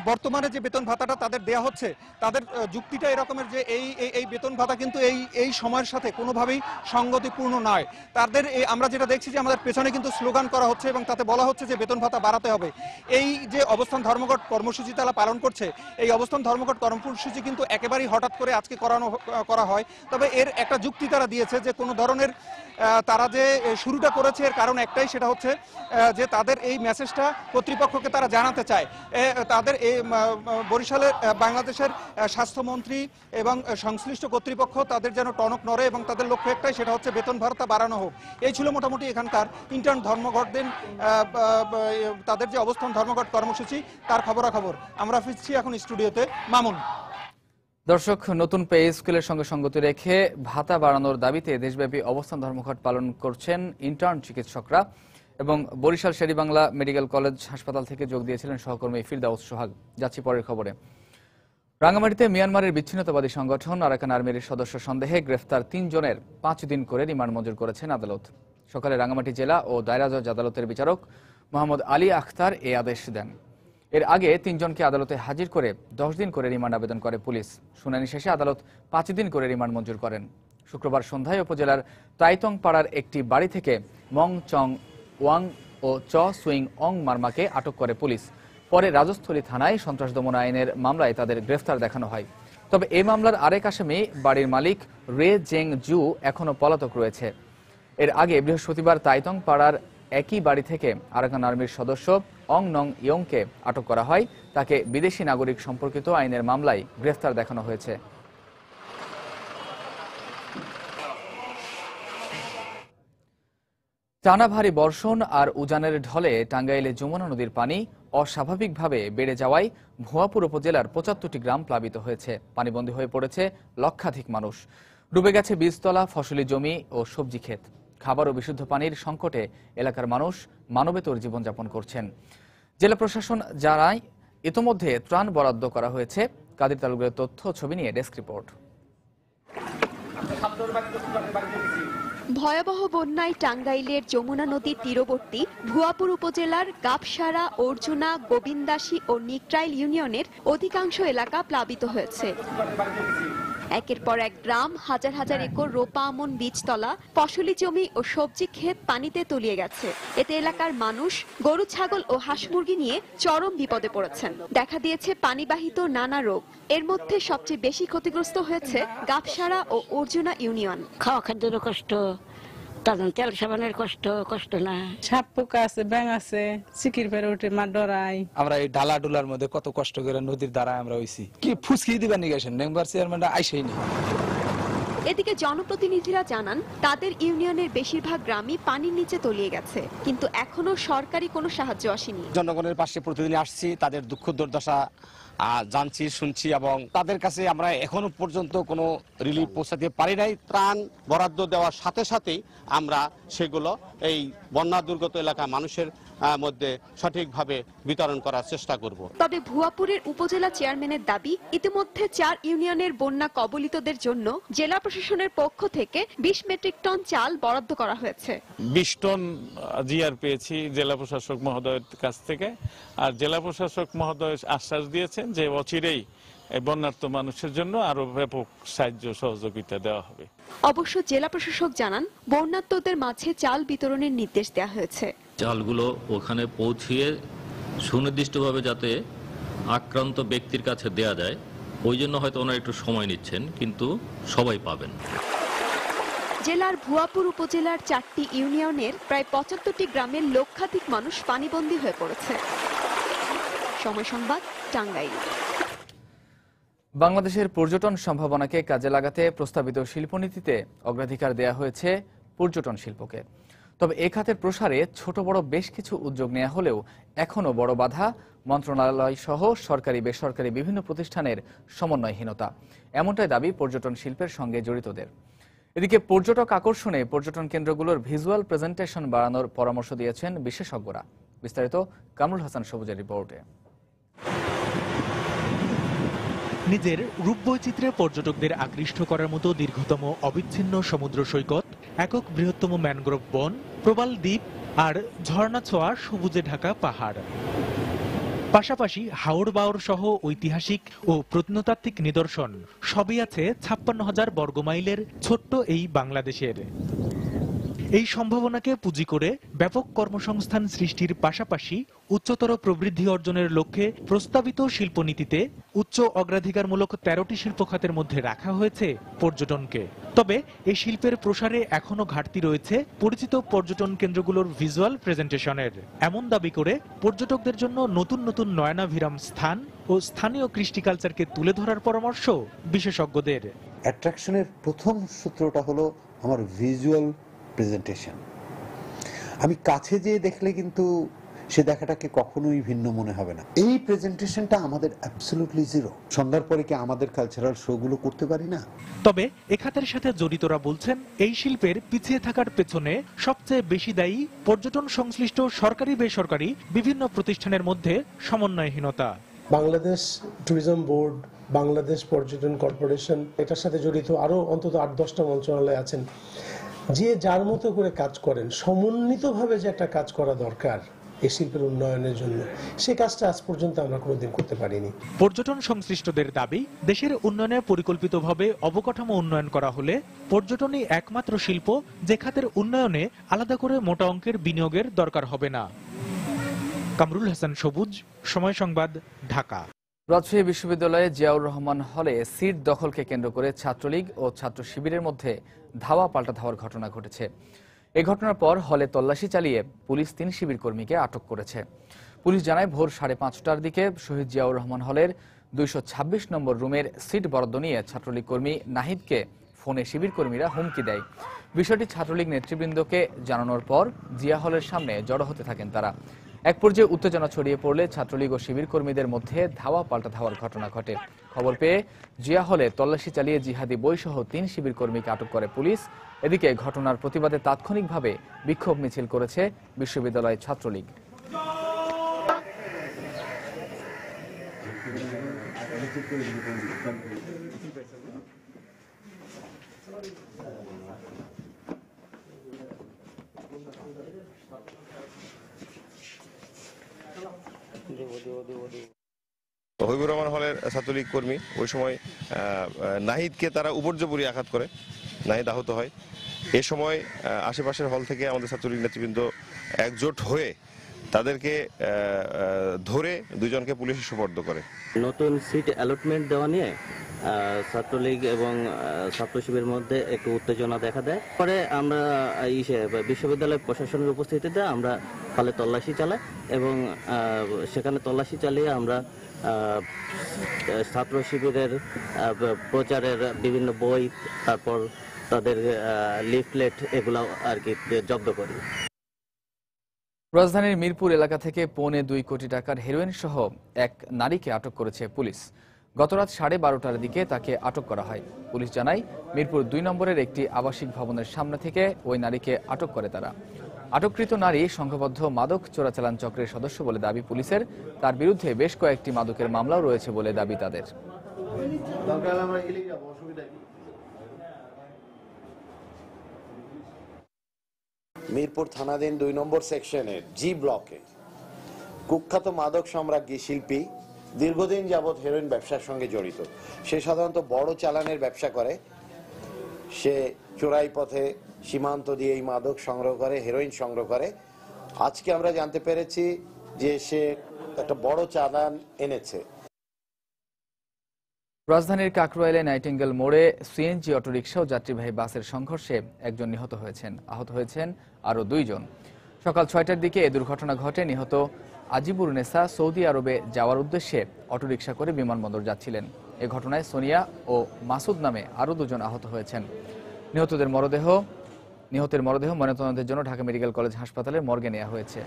বর্তমানে যে বেতন ভাতাটা তাদের দেয়া হচ্ছে, তাদের যুক্তিটা এরকমের যে এই বেতন ভাতা কিন্তু এই সময়ের সাথে কোনোভাবেই সঙ্গতিপূর্ণ নয়। তাদের আমরা যেটা দেখছি যে আমাদের পেছনে কিন্তু স্লোগান করা হচ্ছে এবং তাতে বলা হচ্ছে যে বেতন ভাতা বাড়াতে হবে। এই যে অবস্থান ধর্মঘট কর্মসূচি তারা পালন করছে, এই অবস্থান ধর্মঘট কর্মসূচি কিন্তু একেবারেই হঠাৎ করে আজকে করা হয়। তবে এর একটা যুক্তি তারা দিয়েছে যে কোনো ধরনের তারা যে শুরুটা করেছে এর কারণ একটাই, সেটা হচ্ছে যে তাদের এই মেসেজটা কর্তৃপক্ষকে তারা জানাতে চায়। তাদের এই বরিশালের বাংলাদেশের স্বাস্থ্যমন্ত্রী এবং সংশ্লিষ্ট কর্তৃপক্ষ তাদের যেন টনক নড়ে এবং তাদের লক্ষ্য একটাই, সেটা হচ্ছে বেতন ভাতা বাড়ানো হোক। এই ছিল মোটামুটি এখানকার ইন্টার্ন ধর্মঘটদের তাদের যে অবস্থান ধর্মঘট কর্মসূচি তার খবরাখবর। আমরা ফিরছি এখন স্টুডিওতে। মামুন। দর্শক, নতুন পে স্কেলের সঙ্গে সঙ্গতি রেখে ভাতা বাড়ানোর দাবিতে দেশব্যাপী অবস্থান ধর্মঘট পালন করছেন ইন্টার্ন চিকিৎসকরা এবং বরিশাল শেরেবাংলা মেডিকেল কলেজ হাসপাতাল থেকে যোগ দিয়েছিলেন সহকর্মী ফিরদাউস সোহাগ। যাচ্ছি পরের খবরে। রাঙ্গামাটিতে মিয়ানমারের বিচ্ছিন্নতাবাদী সংগঠন আরাকান আর্মির সদস্য সন্দেহে গ্রেফতার 3 জনের 5 দিন করে রিমান্ড মঞ্জুর করেছেন আদালত। সকালে রাঙ্গামাটি জেলা ও দায়রা জজ আদালতের বিচারক মোহাম্মদ আলী আখতার এই আদেশ দেন। এর আগে 3 জনকে আদালতে হাজির করে 10 দিন করে রিমান্ড আবেদন করে পুলিশ। শুনানি শেষে আদালত 5 দিন করে রিমান্ড মঞ্জুর করেন। শুক্রবার সন্ধ্যায় উপজেলার তাইতং পাড়ার একটি বাড়ি থেকে মং চং ওয়াং ও চ সুইং অং মার্মাকে আটক করে পুলিশ। পরে রাজস্থলী থানায় সন্ত্রাস দমন আইনের মামলায় তাদের গ্রেফতার দেখানো হয়। তবে এই মামলার আরেক আসামি বাড়ির মালিক রে জেং জু এখনও পলাতক রয়েছে। এর আগে বৃহস্পতিবার তাইতং পাড়ার একই বাড়ি থেকে আরাকান আর্মির সদস্য অং নং ইয়ংকে আটক করা হয়। তাকে বিদেশি নাগরিক সম্পর্কিত আইনের মামলায় গ্রেফতার দেখানো হয়েছে। টানা ভারী বর্ষণ আর উজানের ঢলে টাঙ্গাইলে যমুনা নদীর পানি অস্বাভাবিকভাবে বেড়ে যাওয়ায় ভুয়াপুর উপজেলার 75টি গ্রাম প্লাবিত হয়েছে। পানিবন্দী হয়ে পড়েছে লক্ষাধিক মানুষ। ডুবে গেছে বীজতলা, ফসলি জমি ও সবজি ক্ষেত। খাবার ও বিশুদ্ধ পানির সংকটে এলাকার মানুষ মানবেতর জীবনযাপন করছেন। জেলা প্রশাসন জানায় ইতোমধ্যে ত্রাণ বরাদ্দ করা হয়েছে। কাদির তালুকের তথ্য ছবি নিয়ে ডেস্ক রিপোর্ট। ভয়াবহ বন্যায় টাঙ্গাইলের যমুনা নদীর তীরবর্তী ভুয়াপুর উপজেলার গাবসারা, অর্জুনা, গোবিন্দাসী ও নিকট্রাইল ইউনিয়নের অধিকাংশ এলাকা প্লাবিত হয়েছে। একের পর এক গ্রাম, হাজার হাজার একর রোপা আমন বীজতলা, ফসলি জমি ও সবজি ক্ষেত পানিতে তলিয়ে গেছে। এতে এলাকার মানুষ গরু, ছাগল ও হাঁস মুরগি নিয়ে চরম বিপদে পড়েছেন। দেখা দিয়েছে পানিবাহিত নানা রোগ। এর মধ্যে সবচেয়ে বেশি ক্ষতিগ্রস্ত হয়েছে গাবসারা ও অর্জুনা ইউনিয়ন। খাওয়া খাদ্যেরও কষ্ট, তেল সাবানের কষ্ট না। সাপ পোকা আছে, ব্যাং আছে, চিকির ফেরে উঠে মা ডরাই। আমরা এই ডালা ডুলার মধ্যে কত কষ্ট করে নদীর দ্বারা আমরা হইছি। কি ফুসকি দিবার নিয়ে গেছেন, মেম্বার চেয়ারম্যানরা আইসেই নি। এদিকে জনপ্রতিনিধিরা জানান তাদের ইউনিয়নের বেশিরভাগ গ্রামই পানির নিচে তলিয়ে গেছে, কিন্তু এখনো সরকারি কোনো সাহায্য আসেনি। জনগণের পাশে প্রতিদিন আসছি, তাদের দুঃখ দুর্দশা জানছি, শুনছি এবং তাদের কাছে আমরা এখনো পর্যন্ত কোনো রিলিফ পৌঁছাতে পারি নাই। ত্রাণ বরাদ্দ দেওয়ার সাথে সাথেই আমরা সেগুলো এই বন্যা দুর্গত এলাকা মানুষের মধ্যে সঠিকভাবে বিতরণ করার চেষ্টা করব। তবে ভুয়াপুরের উপজেলা চেয়ারম্যানের দাবি, ইতিমধ্যে 4 ইউনিয়নের বন্যা কবলিতদের জন্য জেলা প্রশাসনের পক্ষ থেকে 20 মেট্রিক টন চাল বরাদ্দ করা হয়েছে। 20 টন জিআর পেয়েছি জেলা প্রশাসক মহোদয়ের কাছ থেকে। আর জেলা প্রশাসক মহোদয় আশ্বাস দিয়েছেন যে অচিরেই এই বন্যার্ত মানুষের জন্য আরো ব্যাপক সাহায্য সহযোগিতা দেওয়া হবে। অবশ্য জেলা প্রশাসক জানান, বন্যার্তদের মাঝে চাল বিতরণের নির্দেশ দেওয়া হয়েছে। চালগুলো ওখানে পৌঁছিয়ে সুনির্দিষ্টভাবে যাতে আক্রান্ত ব্যক্তির কাছে দেয়া যায়, ওই জন্য হয়তো ওনারা একটু সময় নিচ্ছেন, কিন্তু সবাই পাবেন। জেলার ভুয়াপুর উপজেলার 4টি ইউনিয়নের প্রায় 75টি গ্রামের লক্ষাধিক মানুষ পানিবন্দী হয়ে পড়েছে। সময় সংবাদ, টাঙ্গাইল। বাংলাদেশের পর্যটন সম্ভাবনাকে কাজে লাগাতে প্রস্তাবিত শিল্পনীতিতে অগ্রাধিকার দেয়া হয়েছে পর্যটন শিল্পকে। তবে এ খাতের প্রসারে ছোট বড় বেশ কিছু উদ্যোগ নেওয়া হলেও এখনও বড় বাধা মন্ত্রণালয় সহ সরকারি বেসরকারি বিভিন্ন প্রতিষ্ঠানের সমন্বয়হীনতা। এমনটাই দাবি পর্যটন শিল্পের সঙ্গে জড়িতদের। এদিকে পর্যটক আকর্ষণে পর্যটন কেন্দ্রগুলোর ভিজুয়াল প্রেজেন্টেশন বাড়ানোর পরামর্শ দিয়েছেন বিশেষজ্ঞরা। বিস্তারিত কামরুল হাসান সবুজের রিপোর্টে। নিজের রূপবৈচিত্র্যে পর্যটকদের আকৃষ্ট করার মতো দীর্ঘতম অবিচ্ছিন্ন সমুদ্র সৈকত, একক বৃহত্তম ম্যানগ্রোভ বন, প্রবাল দ্বীপ আর ঝর্ণা ছোঁয়া সবুজে ঢাকা পাহাড়, পাশাপাশি হাওড় বাওড় সহ ঐতিহাসিক ও প্রত্নতাত্ত্বিক নিদর্শন সবই আছে 56,000 বর্গমাইলের ছোট্ট এই বাংলাদেশের। এই সম্ভাবনাকে পুঁজি করে ব্যাপক কর্মসংস্থান সৃষ্টির পাশাপাশি উচ্চতর প্রবৃদ্ধি অর্জনের লক্ষ্যে প্রস্তাবিত শিল্পনীতিতে উচ্চ অগ্রাধিকারমূলক 13টি শিল্প খাতের মধ্যে রাখা হয়েছে পর্যটনকে। তবে এই শিল্পের প্রসারে এখনো ঘাটতি রয়েছে পরিচিত পর্যটন কেন্দ্রগুলোর ভিজুয়াল প্রেজেন্টেশনের। এমন দাবি করে পর্যটকদের জন্য নতুন নতুন নয়নাভিরাম স্থান ও স্থানীয় কৃষ্টি কালচারকে তুলে ধরার পরামর্শ বিশেষজ্ঞদের। অ্যাট্রাকশনের প্রথম সূত্রটা হলো আমার ভিজুয়াল প্রেজেন্টেশন। আমি কাছে যেয়ে দেখলে কিন্তু সে দেখাটাকে কখনোই ভিন্ন মনে হবে না। এই প্রেজেন্টেশনটা আমাদের অ্যাবসলিউটলি জিরো। সন্ধ্যার পরে কি আমাদের কালচারাল শোগুলো করতে পারি না? তবে এ খাতের সাথে জড়িতরা বলছেন, এই শিল্পের পিছিয়ে থাকার পেছনে সবচেয়ে বেশি দায়ী পর্যটন সংশ্লিষ্ট সরকারি বেসরকারি বিভিন্ন প্রতিষ্ঠানের মধ্যে সমন্বয়হীনতা। বাংলাদেশ ট্যুরিজম বোর্ড, বাংলাদেশ পর্যটন কর্পোরেশন, এটার সাথে জড়িত আরো অন্তত 8-10টা মন্ত্রণালয় আছেন, যে যার মতো করে কাজ করেন। সমন্বিতভাবে যে একটা কাজ করা দরকার এই শিল্পের উন্নয়নের জন্য, সেই কাজটা আজ পর্যন্ত আমরা কোনোদিন করতে পারিনি। পর্যটন সংশ্লিষ্টদের দাবি, দেশের উন্নয়নে পরিকল্পিতভাবে অবকাঠামো উন্নয়ন করা হলে পর্যটনই একমাত্র শিল্প যে খাতের উন্নয়নে আলাদা করে মোটা অঙ্কের বিনিয়োগের দরকার হবে না। কামরুল হাসান সবুজ, সময় সংবাদ, ঢাকা। রাজশাহী বিশ্ববিদ্যালয়ে জিয়াউর রহমান হলে সিট দখলকে কেন্দ্র করে ছাত্রলীগ ও ছাত্র শিবিরের মধ্যে ধাওয়া পাল্টা ধাওয়ার ঘটনা ঘটেছে। এই ঘটনার পর হলে তল্লাশি চালিয়ে পুলিশ 3 শিবির কর্মীকে আটক করেছে। পুলিশ জানায়, ভোর 5:30টার দিকে শহীদ জিয়াউর রহমান হলের 226 নম্বর রুমের সিট বরাদ্দ নিয়ে ছাত্রলীগ কর্মী নাহিদকে ফোনে শিবির কর্মীরা হুমকি দেয়। বিষয়টি ছাত্রলীগ নেতৃবৃন্দকে জানানোর পর জিয়া হলের সামনে জড়ো হতে থাকেন তারা। এক পর্যায়ে উত্তেজনা ছড়িয়ে পড়লে ছাত্রলীগ ও শিবির কর্মীদের মধ্যে ধাওয়া পাল্টা ধাওয়ার ঘটনা ঘটে। খবর পেয়ে জিয়া হলে তল্লাশি চালিয়ে জিহাদি বইসহ 3 শিবির কর্মীকে আটক করে পুলিশ। এদিকে ঘটনার প্রতিবাদে তাৎক্ষণিকভাবে বিক্ষোভ মিছিল করেছে বিশ্ববিদ্যালয় ছাত্রলীগ। হবিবুর রহমান হলের ছাত্রলীগ কর্মী ওই সময় নাহিদকে তারা উপর্যুপরি আঘাত করে, নাহিদ আহত হয়। এ সময় আশেপাশের হল থেকে আমাদের ছাত্রলীগ নেতৃবৃন্দ একজোট হয়ে তাদেরকে ধরে 2 জনকে পুলিশে সোপর্দ করে। নতুন সিট অ্যালটমেন্ট দেওয়া নিয়ে ছাত্রলীগ এবং ছাত্র শিবিরের মধ্যে একটু উত্তেজনা দেখা দেয়। পরে আমরা বিশ্ববিদ্যালয় প্রশাসনের উপস্থিতিতে আমরা হলে তল্লাশি চালাই এবং সেখানে তল্লাশি চালিয়ে আমরা ছাত্র শিবিরের প্রচারের বিভিন্ন বই, তারপর তাদের লিফলেট, এগুলো আর কি জব্দ করি। রাজধানীর মিরপুর এলাকা থেকে 2.25 কোটি টাকার হেরোইন সহ এক নারীকে আটক করেছে পুলিশ। গতরাত 12:30টার দিকে তাকে আটক করা হয়। পুলিশ জানায়, মিরপুর 2 নম্বরের একটি আবাসিক ভবনের সামনে থেকে ওই নারীকে আটক করে তারা। আটককৃত নারী সংঘবদ্ধ মাদক চোরাচালান চক্রের সদস্য বলে দাবি পুলিশের। তার বিরুদ্ধে বেশ কয়েকটি মাদকের মামলাও রয়েছে বলে দাবি তাদের। মিরপুর থানাধীন 2 নম্বর সেকশনের জি ব্লকে কুখ্যাত মাদক সম্রাজ্ঞী শিল্পী দীর্ঘদিন যাবৎ হেরোইন ব্যবসার সঙ্গে জড়িত। সে সাধারণত বড় চালানের ব্যবসা করে, সে চোরাই পথে সীমান্ত দিয়ে এই মাদক সংগ্রহ করে, হেরোইন সংগ্রহ করে। আজকে আমরা জানতে পেরেছি যে সে একটা বড় চালান এনেছে। রাজধানীর কাকরাইলে নাইটিঙ্গেল মোড়ে সিএনজি অটোরিকশা ও যাত্রীবাহী বাসের সংঘর্ষে একজন নিহত হয়েছেন, আহত হয়েছেন আরও 2 জন। সকাল 6টার দিকে এ দুর্ঘটনা ঘটে। নিহত আজিবুর নেসা সৌদি আরবে যাওয়ার উদ্দেশ্যে অটোরিকশা করে বিমানবন্দর যাচ্ছিলেন। এ ঘটনায় সোনিয়া ও মাসুদ নামে আরও 2 জন আহত হয়েছেন। নিহতের মরদেহ ময়নাতদন্তের জন্য ঢাকা মেডিকেল কলেজ হাসপাতালের মর্গে নেওয়া হয়েছে।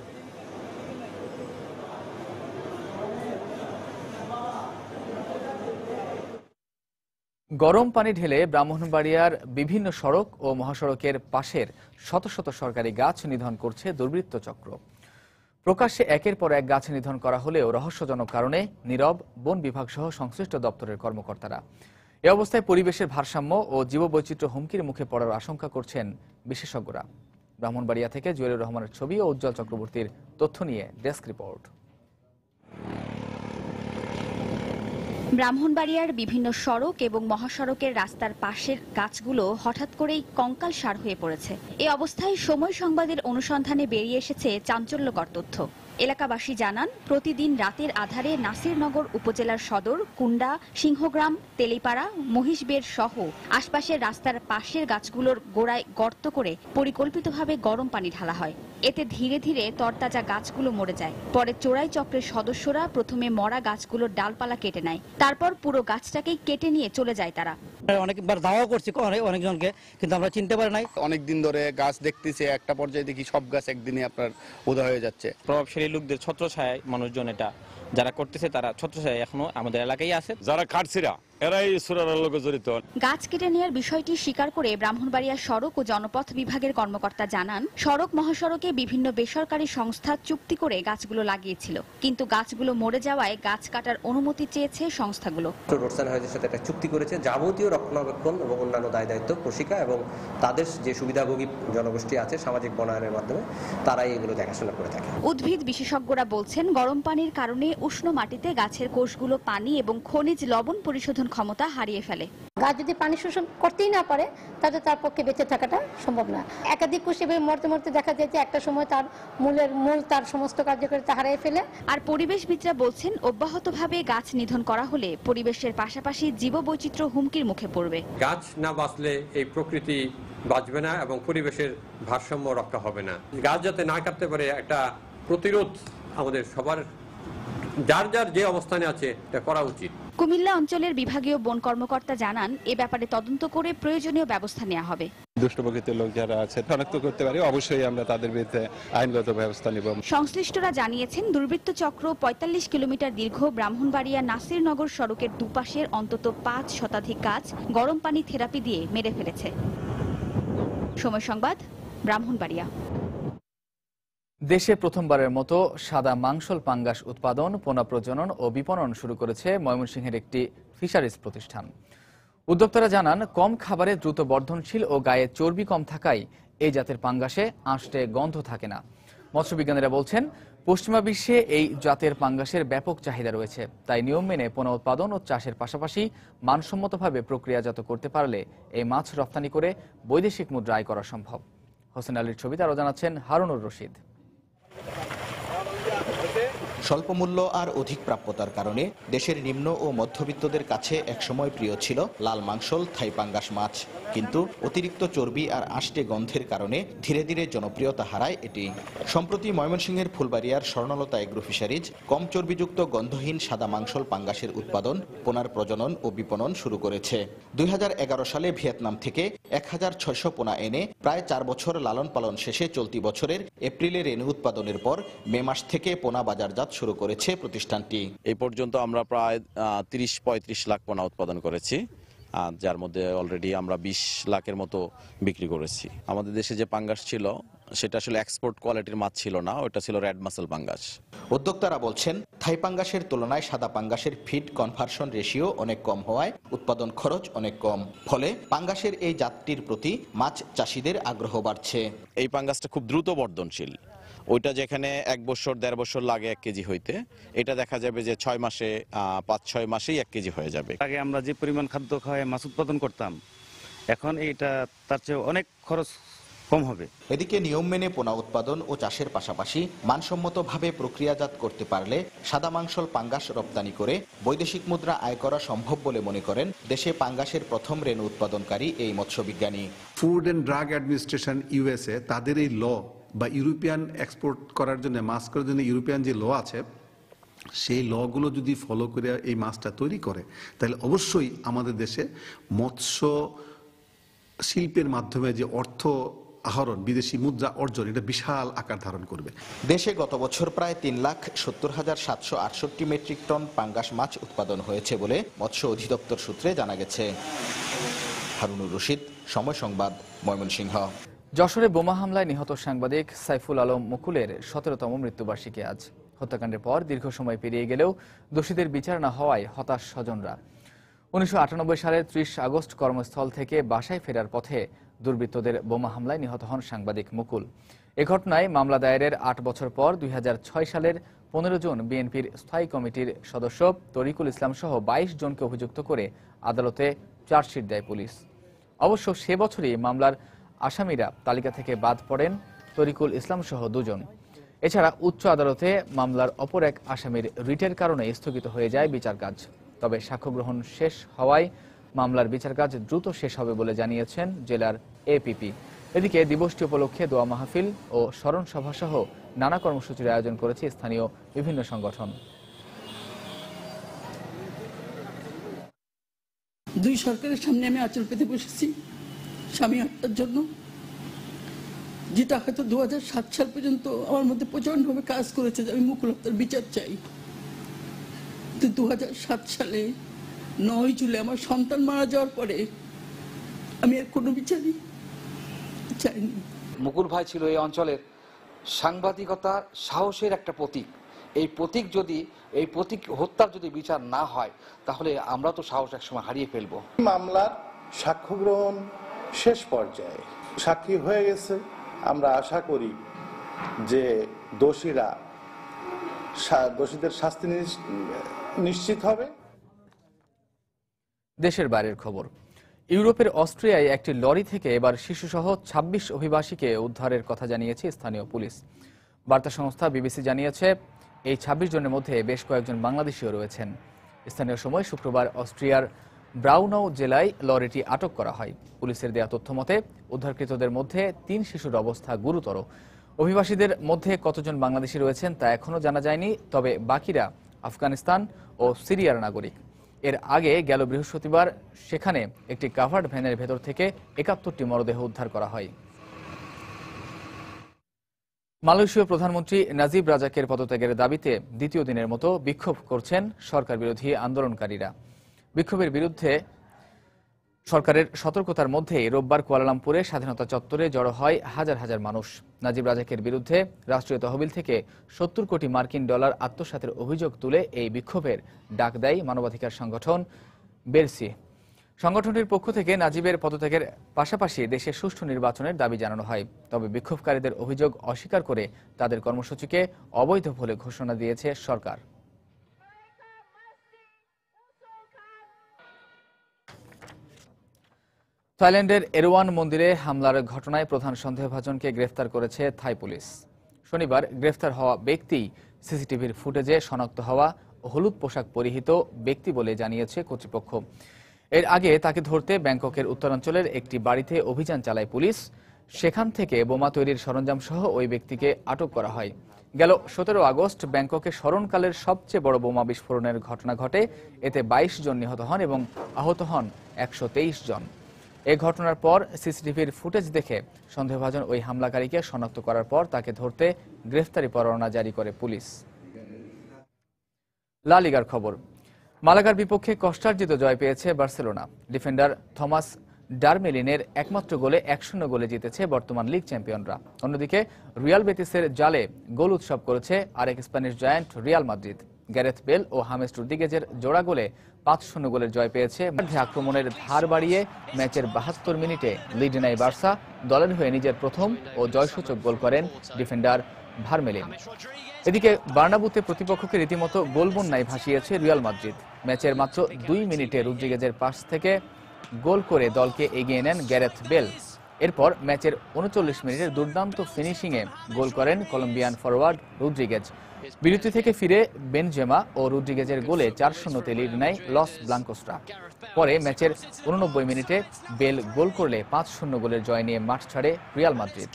গরম পানি ঢেলে ব্রাহ্মণবাড়িয়ার বিভিন্ন সড়ক ও মহাসড়কের পাশের শত শত সরকারি গাছ নিধন করছে দুর্বৃত্ত চক্র। প্রকাশ্যে একের পর এক গাছ নিধন করা হলেও রহস্যজনক কারণে নীরব বন বিভাগ সহ সংশ্লিষ্ট দপ্তরের কর্মকর্তারা। এ অবস্থায় পরিবেশের ভারসাম্য ও জীববৈচিত্র্য হুমকির মুখে পড়ার আশঙ্কা করছেন বিশেষজ্ঞরা। ব্রাহ্মণবাড়িয়া থেকে জুয়েলুর রহমানের ছবি ও উজ্জ্বল চক্রবর্তীর তথ্য নিয়ে ডেস্ক রিপোর্ট। ব্রাহ্মণবাড়িয়ার বিভিন্ন সড়ক এবং মহাসড়কের রাস্তার পাশের গাছগুলো হঠাৎ করেই কঙ্কালসার হয়ে পড়েছে। এই অবস্থায় সময় সংবাদের অনুসন্ধানে বেরিয়ে এসেছে চাঞ্চল্যকর তথ্য। এলাকাবাসী জানান, প্রতিদিন রাতের আধারে নাসিরনগর উপজেলার সদর, কুন্ডা, সিংহগ্রাম, তেলিপাড়া, মহিষবের সহ আশপাশের রাস্তার পাশের গাছগুলোর গোড়ায় গর্ত করে পরিকল্পিতভাবে গরম পানি ঢালা হয়। এতে ধীরে ধীরে তরতাজা গাছগুলো মরে যায়। পরে চোরাই চক্রের সদস্যরা প্রথমে মরা গাছগুলোর ডালপালা কেটে নেয়, তারপর পুরো গাছটাকেই কেটে নিয়ে চলে যায় তারা। অনেকবার দাওয়া করছি অনেকজনকে, কিন্তু আমরা চিনতে পারি নাই। অনেকদিন ধরে গাছ দেখতেছি, একটা পর্যায়ে দেখি সব গাছ একদিনে আপনার উদয় হয়ে যাচ্ছে। প্রভাবশালী লোকদের ছত্রছায়ায় মানুষজন এটা যারা করতেছে, তারা ছত্রছায়ায় এখনো আমাদের এলাকায় আছে। যারা কাটছিরা এরাই সুরার লোকে জড়িত। গাছ কেটে নেওয়ার বিষয়টি স্বীকার করে ব্রাহ্মণবাড়িয়া সড়ক ও জনপথ বিভাগের কর্মকর্তা জানান, সড়ক মহাসড়কে বিভিন্ন বেসরকারি সংস্থা চুক্তি করে গাছগুলো লাগিয়েছিল, কিন্তু গাছগুলো মরে যাওয়ায় গাছ কাটার অনুমতি চেয়েছে সংস্থাগুলো। রোডসান হাউজের সাথে একটা চুক্তি করেছে, যাবতীয় রক্ষণাবেক্ষণ এবং অন্যান্য দায় দায়িত্ব প্রশিকা এবং তাদের যে সুবিধাভোগী জনগোষ্ঠী আছে সামাজিক বনায়নের মাধ্যমে তারাই এগুলো দেখাশোনা করে থাকে। উদ্ভিদ বিশেষজ্ঞরা বলছেন, গরম পানির কারণে উষ্ণ মাটিতে গাছের কোষগুলো পানি এবং খনিজ লবণ পরিশোধন ক্ষমতা হারিয়ে ফেলে। গাছ যদি পানি শোষণ করতেই না পারে, তাহলে তার পক্ষে বেঁচে থাকাটা সম্ভব না। একাধিক কোষ এভাবে মরতে মরতে দেখা যায় যে একটা সময় তার মূল তার সমস্ত কার্যকারিতা হারিয়ে ফেলে। আর পরিবেশবিদরা বলছেন, অব্যাহতভাবে গাছ নিধন করা হলে পরিবেশের পাশাপাশি জীববৈচিত্র্য হুমকির মুখে পড়বে। গাছ না বাঁচলে এই প্রকৃতি বাঁচবে না এবং পরিবেশের ভারসাম্য রক্ষা হবে না। গাছ যাতে না কাটতে পারে একটা প্রতিরোধ আমাদের সবার, যার যার যে অবস্থানে আছে এটা করা উচিত। কুমিল্লা অঞ্চলের বিভাগীয় বন কর্মকর্তা জানান, এ ব্যাপারে তদন্ত করে প্রয়োজনীয় ব্যবস্থা নেওয়া হবে। দুষ্ট প্রকৃতির লোক যারা আছে শনাক্ত করতে পারে, অবশ্যই আমরা তাদের বিরুদ্ধে আইনগত ব্যবস্থা নেব। সংশ্লিষ্টরা জানিয়েছেন, দুর্বৃত্ত চক্র ৪৫ কিলোমিটার দীর্ঘ ব্রাহ্মণবাড়িয়া নাসিরনগর সড়কের দুপাশের অন্তত ৫ শতাধিক গাছ গরম পানি থেরাপি দিয়ে মেরে ফেলেছে। সময় সংবাদ, ব্রাহ্মণবাড়িয়া। দেশে প্রথমবারের মতো সাদা মাংসল পাঙ্গাস উৎপাদন, পোনা প্রজনন ও বিপণন শুরু করেছে ময়মনসিংহের একটি ফিশারিজ প্রতিষ্ঠান। উদ্যোক্তারা জানান, কম খাবারে দ্রুত বর্ধনশীল ও গায়ে চর্বি কম থাকায় এই জাতের পাঙ্গাসে আঁশটে গন্ধ থাকে না। মৎস্যবিজ্ঞানীরা বলছেন, পশ্চিমা বিশ্বে এই জাতের পাঙ্গাসের ব্যাপক চাহিদা রয়েছে, তাই নিয়ম মেনে পোনা উৎপাদন ও চাষের পাশাপাশি মানসম্মতভাবে প্রক্রিয়াজাত করতে পারলে এই মাছ রপ্তানি করে বৈদেশিক মুদ্রা আয় করা সম্ভব। হোসেন আলীর ছবিতে আরও জানাচ্ছেন হারুনুর রশিদ। স্বল্প মূল্য আর অধিক প্রাপ্যতার কারণে দেশের নিম্ন ও মধ্যবিত্তদের কাছে একসময় প্রিয় ছিল লাল মাংসল থাই পাঙ্গাস মাছ, কিন্তু অতিরিক্ত চর্বি আর আষ্টে গন্ধের কারণে ধীরে ধীরে জনপ্রিয়তা হারায় এটি। সম্প্রতি ময়মনসিংহের ফুলবাড়িয়ার স্বর্ণলতা এগ্রো ফিশারিজ কম চর্বিযুক্ত গন্ধহীন সাদা মাংসল পাঙ্গাসের উৎপাদন, পোনার প্রজনন ও বিপণন শুরু করেছে। ২০১১ সালে ভিয়েতনাম থেকে ১৬০০ পোনা এনে প্রায় ৪ বছর লালন পালন শেষে চলতি বছরের এপ্রিলে রেণু উৎপাদনের পর মে মাস থেকে পোনা বাজারজাত শুরু করেছে প্রতিষ্ঠানটি। এই পর্যন্ত আমরা প্রায় ৩০-৩৫ লাখ পোনা উৎপাদন করেছি, যার মধ্যে অলরেডি আমরা ২০ লাখের মতো বিক্রি করেছি। আমাদের দেশে যে পাঙ্গাস ছিল সেটা আসলে এক্সপোর্ট কোয়ালিটির মাছ ছিল না, ওটা ছিল রেড মাসেল পাঙ্গাস। উদ্যোক্তারা বলছেন, থাই পাঙ্গাসের তুলনায় সাদা পাঙ্গাসের ফিড কনভার্সন রেশিও অনেক কম হওয়ায় উৎপাদন খরচ অনেক কম, ফলে পাঙ্গাসের এই জাতটির প্রতি মাছ চাষিদের আগ্রহ বাড়ছে। এই পাঙ্গাসটা খুব দ্রুত বর্ধনশীল, ওইটা যেখানে 1 বছর 1.5 বছর লাগে 1 কেজি হইতে, এটা দেখা যাবে যে 6 মাসে 5-6 মাসেই 1 কেজি হয়ে যাবে। আগে আমরা যে পরিমাণ খাদ্য খাওয়াই মাছ উৎপাদন করতাম, এখন এটা তার চেয়ে অনেক খরচ কম হবে। এদিকে নিয়ম মেনে পোনা উৎপাদন ও চাষের পাশাপাশি মানসম্মতভাবে প্রক্রিয়াজাত করতে পারলে সাদা মাংসল পাঙ্গাস রপ্তানি করে বৈদেশিক মুদ্রা আয় করা সম্ভব বলে মনে করেন দেশে পাঙ্গাসের প্রথম রেণু উৎপাদনকারী এই মৎস্যবিজ্ঞানী। Food and drug administration USA তাদের এই ল বা ইউরোপিয়ান এক্সপোর্ট করার জন্য, মাছ করার জন্য ইউরোপিয়ান যে ল আছে, সেই লগুলো যদি ফলো করে এই মাছটা তৈরি করে, তাহলে অবশ্যই আমাদের দেশে মৎস্য শিল্পের মাধ্যমে যে অর্থ আহরণ, বিদেশি মুদ্রা অর্জন, এটা বিশাল আকার ধারণ করবে। দেশে গত বছর প্রায় 3,70,768 মেট্রিক টন পাঙ্গাস মাছ উৎপাদন হয়েছে বলে মৎস্য অধিদপ্তর সূত্রে জানা গেছে। হারুনুর রশিদ, সময় সংবাদ, ময়মনসিংহ। যশোরে বোমা হামলায় নিহত সাংবাদিক সাইফুল আলম মুকুলের 17তম মৃত্যুবার্ষিকী আজ। হত্যাকাণ্ডের পর দীর্ঘ সময় পেরিয়ে গেলেও দোষীদের বিচার না হওয়ায় হতাশ স্বজনরা। 1998 সালের 30 আগস্ট কর্মস্থল থেকে বাসায় ফেরার পথে দুর্বৃত্তদের বোমা হামলায় নিহত হন সাংবাদিক মুকুল। এ ঘটনায় মামলা দায়েরের 8 বছর পর 2006 সালের 15 জুন বিএনপির স্থায়ী কমিটির সদস্য তরিকুল ইসলাম সহ 22 জনকে অভিযুক্ত করে আদালতে চার্জশিট দেয় পুলিশ। অবশ্য সে বছরই মামলার আসামিরা তালিকা থেকে বাদ পড়েন তরিকুল ইসলাম সহ 2 জন। এছাড়া উচ্চ আদালতে মামলার অপর এক আসামির রিটের কারণে স্থগিত হয়ে যায় বিচার কাজ। তবে সাক্ষ্য গ্রহণ শেষ হওয়ায় মামলার বিচার কাজ দ্রুত শেষ হবে বলে জানিয়েছেন জেলার এপিপি। এদিকে দিবসটি উপলক্ষে দোয়া মাহফিল ও স্মরণ সভা সহ নানা কর্মসূচির আয়োজন করেছে স্থানীয় বিভিন্ন সংগঠন। দুই সরকারের সামনে আমি আঁচল পেতে বসেছি স্বামী হত্যার জন্য, যেটা হয়তো 2007 সাল পর্যন্ত আমার মধ্যে প্রচন্ডভাবে কাজ করেছে যে আমি মুকুল হত্যার বিচার চাই। 2007 সালে 9 জুলাই আমার সন্তান মারা যাওয়ার পরে আমি আর কোনো বিচারই চাইনি। মুকুল ভাই ছিল এই অঞ্চলের সাংবাদিকতার সাহসের একটা প্রতীক। এই প্রতীক হত্যার যদি বিচার না হয়, তাহলে আমরা তো সাহস একসময় হারিয়ে ফেলবো। মামলার সাক্ষ্য গ্রহণ শেষ পর্যায়ে, সাক্ষী হয়ে গেছে। আমরা আশা করি যে দোষীদের শাস্তি নিশ্চিত হবে। দেশের বাইরের খবর। ইউরোপের অস্ট্রিয়ায় একটি লরি থেকে এবার শিশুসহ 26 অভিবাসীকে উদ্ধারের কথা জানিয়েছে স্থানীয় পুলিশ। বার্তা সংস্থা বিবিসি জানিয়েছে, এই 26 জনের মধ্যে বেশ কয়েকজন বাংলাদেশীও রয়েছেন। স্থানীয় সময় শুক্রবার অস্ট্রিয়ার ব্রাউনাউ জেলায় লরিটি আটক করা হয়। পুলিশের দেয়া তথ্য মতে উদ্ধারকৃতদের মধ্যে 3 শিশুর অবস্থা গুরুতর। অভিবাসীদের মধ্যে কতজন বাংলাদেশি রয়েছেন তা এখনও জানা যায়নি, তবে বাকিরা আফগানিস্তান ও সিরিয়ার নাগরিক। এর আগে গেল বৃহস্পতিবার সেখানে একটি কাভার্ড ভ্যানের ভেতর থেকে 71টি মরদেহ উদ্ধার করা হয়। মালয়েশীয় প্রধানমন্ত্রী নাজিব রাজাকের পদত্যাগের দাবিতে দ্বিতীয় দিনের মতো বিক্ষোভ করছেন সরকার বিরোধী আন্দোলনকারীরা। বিক্ষোভের বিরুদ্ধে সরকারের সতর্কতার মধ্যেই রোববার কুয়ালালামপুরে স্বাধীনতা চত্বরে জড়ো হয় হাজার হাজার মানুষ। নাজিব রাজাকের বিরুদ্ধে রাষ্ট্রীয় তহবিল থেকে 70 কোটি মার্কিন ডলার আত্মসাতের অভিযোগ তুলে এই বিক্ষোভের ডাক দেয় মানবাধিকার সংগঠন বেরসি। সংগঠনটির পক্ষ থেকে নাজিবের পদত্যাগের পাশাপাশি দেশে সুষ্ঠু নির্বাচনের দাবি জানানো হয়। তবে বিক্ষোভকারীদের অভিযোগ অস্বীকার করে তাদের কর্মসূচিকে অবৈধ বলে ঘোষণা দিয়েছে সরকার। থাইল্যান্ডের এরওয়ান মন্দিরে হামলার ঘটনায় প্রধান সন্দেহভাজনকে গ্রেফতার করেছে থাই পুলিশ। শনিবার গ্রেফতার হওয়া ব্যক্তি সিসিটিভির ফুটেজে শনাক্ত হওয়া হলুদ পোশাক পরিহিত ব্যক্তি বলে জানিয়েছে কর্তৃপক্ষ। এর আগে তাকে ধরতে ব্যাংককের উত্তরাঞ্চলের একটি বাড়িতে অভিযান চালায় পুলিশ। সেখান থেকে বোমা তৈরির সরঞ্জাম সহ ওই ব্যক্তিকে আটক করা হয়। গেল 17 আগস্ট ব্যাংককে স্মরণকালের সবচেয়ে বড় বোমা বিস্ফোরণের ঘটনা ঘটে। এতে 22 জন নিহত হন এবং আহত হন 123 জন। এই ঘটনার পর সিসিটিভির ফুটেজ দেখে সন্দেহভাজন ওই হামলাকারীকে শনাক্ত করার পর তাকে ধরতে গ্রেফতারি পরোয়ানা জারি করে পুলিশ। লা লিগার খবর। মালাগার বিপক্ষে কষ্টার্জিত জয় পেয়েছে বার্সেলোনা। ডিফেন্ডার থমাস ডারমেলিনের একমাত্র গোলে 1-0 গোলে জিতেছে বর্তমান লিগ চ্যাম্পিয়নরা। অন্যদিকে রিয়াল বেতিসের জালে গোল উৎসব করেছে আরেক Spanish giant Real Madrid. Gareth Bale ও হামেস রদ্রিগেজের জোড়া গোলে 5-0 গোলের জয় পেয়েছে। আক্রমণের ধার বাড়িয়ে ম্যাচের 72 মিনিটে লিড নেয় বার্সা। দলের হয়ে নিজের প্রথম ও জয়সূচক গোল করেন ডিফেন্ডার ভার্মেলিন। এদিকে বার্নাবুতে প্রতিপক্ষকে রীতিমতো গোলবন্যায় ভাসিয়েছে রিয়াল মাদ্রিদ। ম্যাচের মাত্র 2 মিনিটে রদ্রিগেজের পাস থেকে গোল করে দলকে এগিয়ে নেন গ্যারেথ বেল। এরপর ম্যাচের 39 মিনিটের দুর্দান্ত ফিনিশিংয়ে গোল করেন কলম্বিয়ান ফরওয়ার্ড রদ্রিগেজ। বিরতি থেকে ফিরে বেনজেমা ও রদ্রিগেজের গোলে 4-0 লিড নেয় লস ব্লাঙ্কোসরা। পরে ম্যাচের 89 মিনিটে বেল গোল করলে 5-0 গোলের জয় নিয়ে মাঠ ছাড়ে রিয়াল মাদ্রিদ।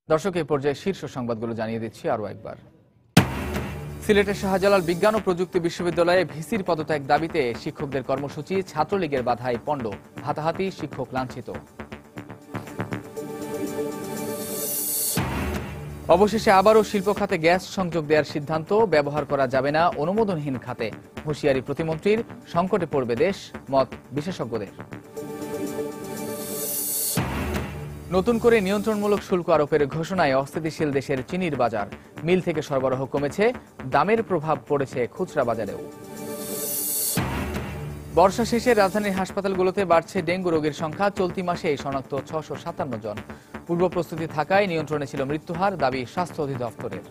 দর্শক, এই পর্যায়ে শীর্ষ সংবাদগুলো জানিয়ে দিচ্ছি আরও একবার। সিলেটের শাহজালাল বিজ্ঞান ও প্রযুক্তি বিশ্ববিদ্যালয়ে ভিসির পদত্যাগ দাবিতে শিক্ষকদের কর্মসূচি, ছাত্রলীগের বাধায় পণ্ড, হাতাহাতি, শিক্ষক লাঞ্ছিত। অবশেষে আবারও শিল্প খাতে গ্যাস সংযোগ দেওয়ার সিদ্ধান্ত, ব্যবহার করা যাবে না অনুমোদনহীন খাতে। হুঁশিয়ারি প্রতিমন্ত্রীর, সংকটে পড়বে দেশ, মত বিশেষজ্ঞদের। নতুন করে নিয়ন্ত্রণমূলক শুল্ক আরোপের ঘোষণায় অস্থিতিশীল দেশের চিনির বাজার। মিল থেকে সরবরাহ কমেছে, দামের প্রভাব পড়েছে খুচরা বাজারেও। বর্ষা শেষে রাজধানীর হাসপাতালগুলোতে বাড়ছে ডেঙ্গু রোগীর সংখ্যা। চলতি মাসে শনাক্ত 657 জন। পূর্ব প্রস্তুতি থাকায় নিয়ন্ত্রণে ছিল মৃত্যুহার, দাবি স্বাস্থ্য অধিদপ্তরের।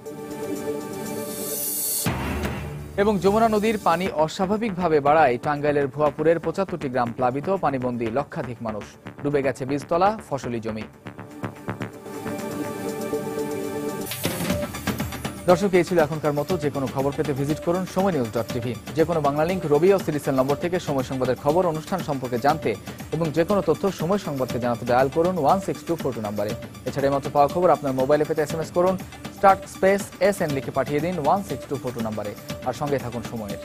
এবং যমুনা নদীর পানি অস্বাভাবিকভাবে বাড়ায় টাঙ্গাইলের ভুয়াপুরের 75টি গ্রাম প্লাবিত, পানিবন্দী লক্ষাধিক মানুষ। ডুবে গেছে বীজতলা, ফসলি জমি। দর্শক, এই ছিল এখনকার মতো। যে কোনো খবর পেতে ভিজিট করুন সময়নিউজ.tv। যে কোনো বাংলা লিঙ্ক, রবি ও সিরিসেল নম্বর থেকে সময় সংবাদের খবর, অনুষ্ঠান সম্পর্কে জানতে এবং যে কোনো তথ্য সময় সংবাদকে জানাতে ডায়াল করুন 16242 নম্বরে। এছাড়া মাত্র পাওয়া খবর আপনার মোবাইলে পেতে SMS করুন স্টার্ট স্পেস SN লিখে পাঠিয়ে দিন 16242 নম্বরে। আর সঙ্গে থাকুন সময়ের।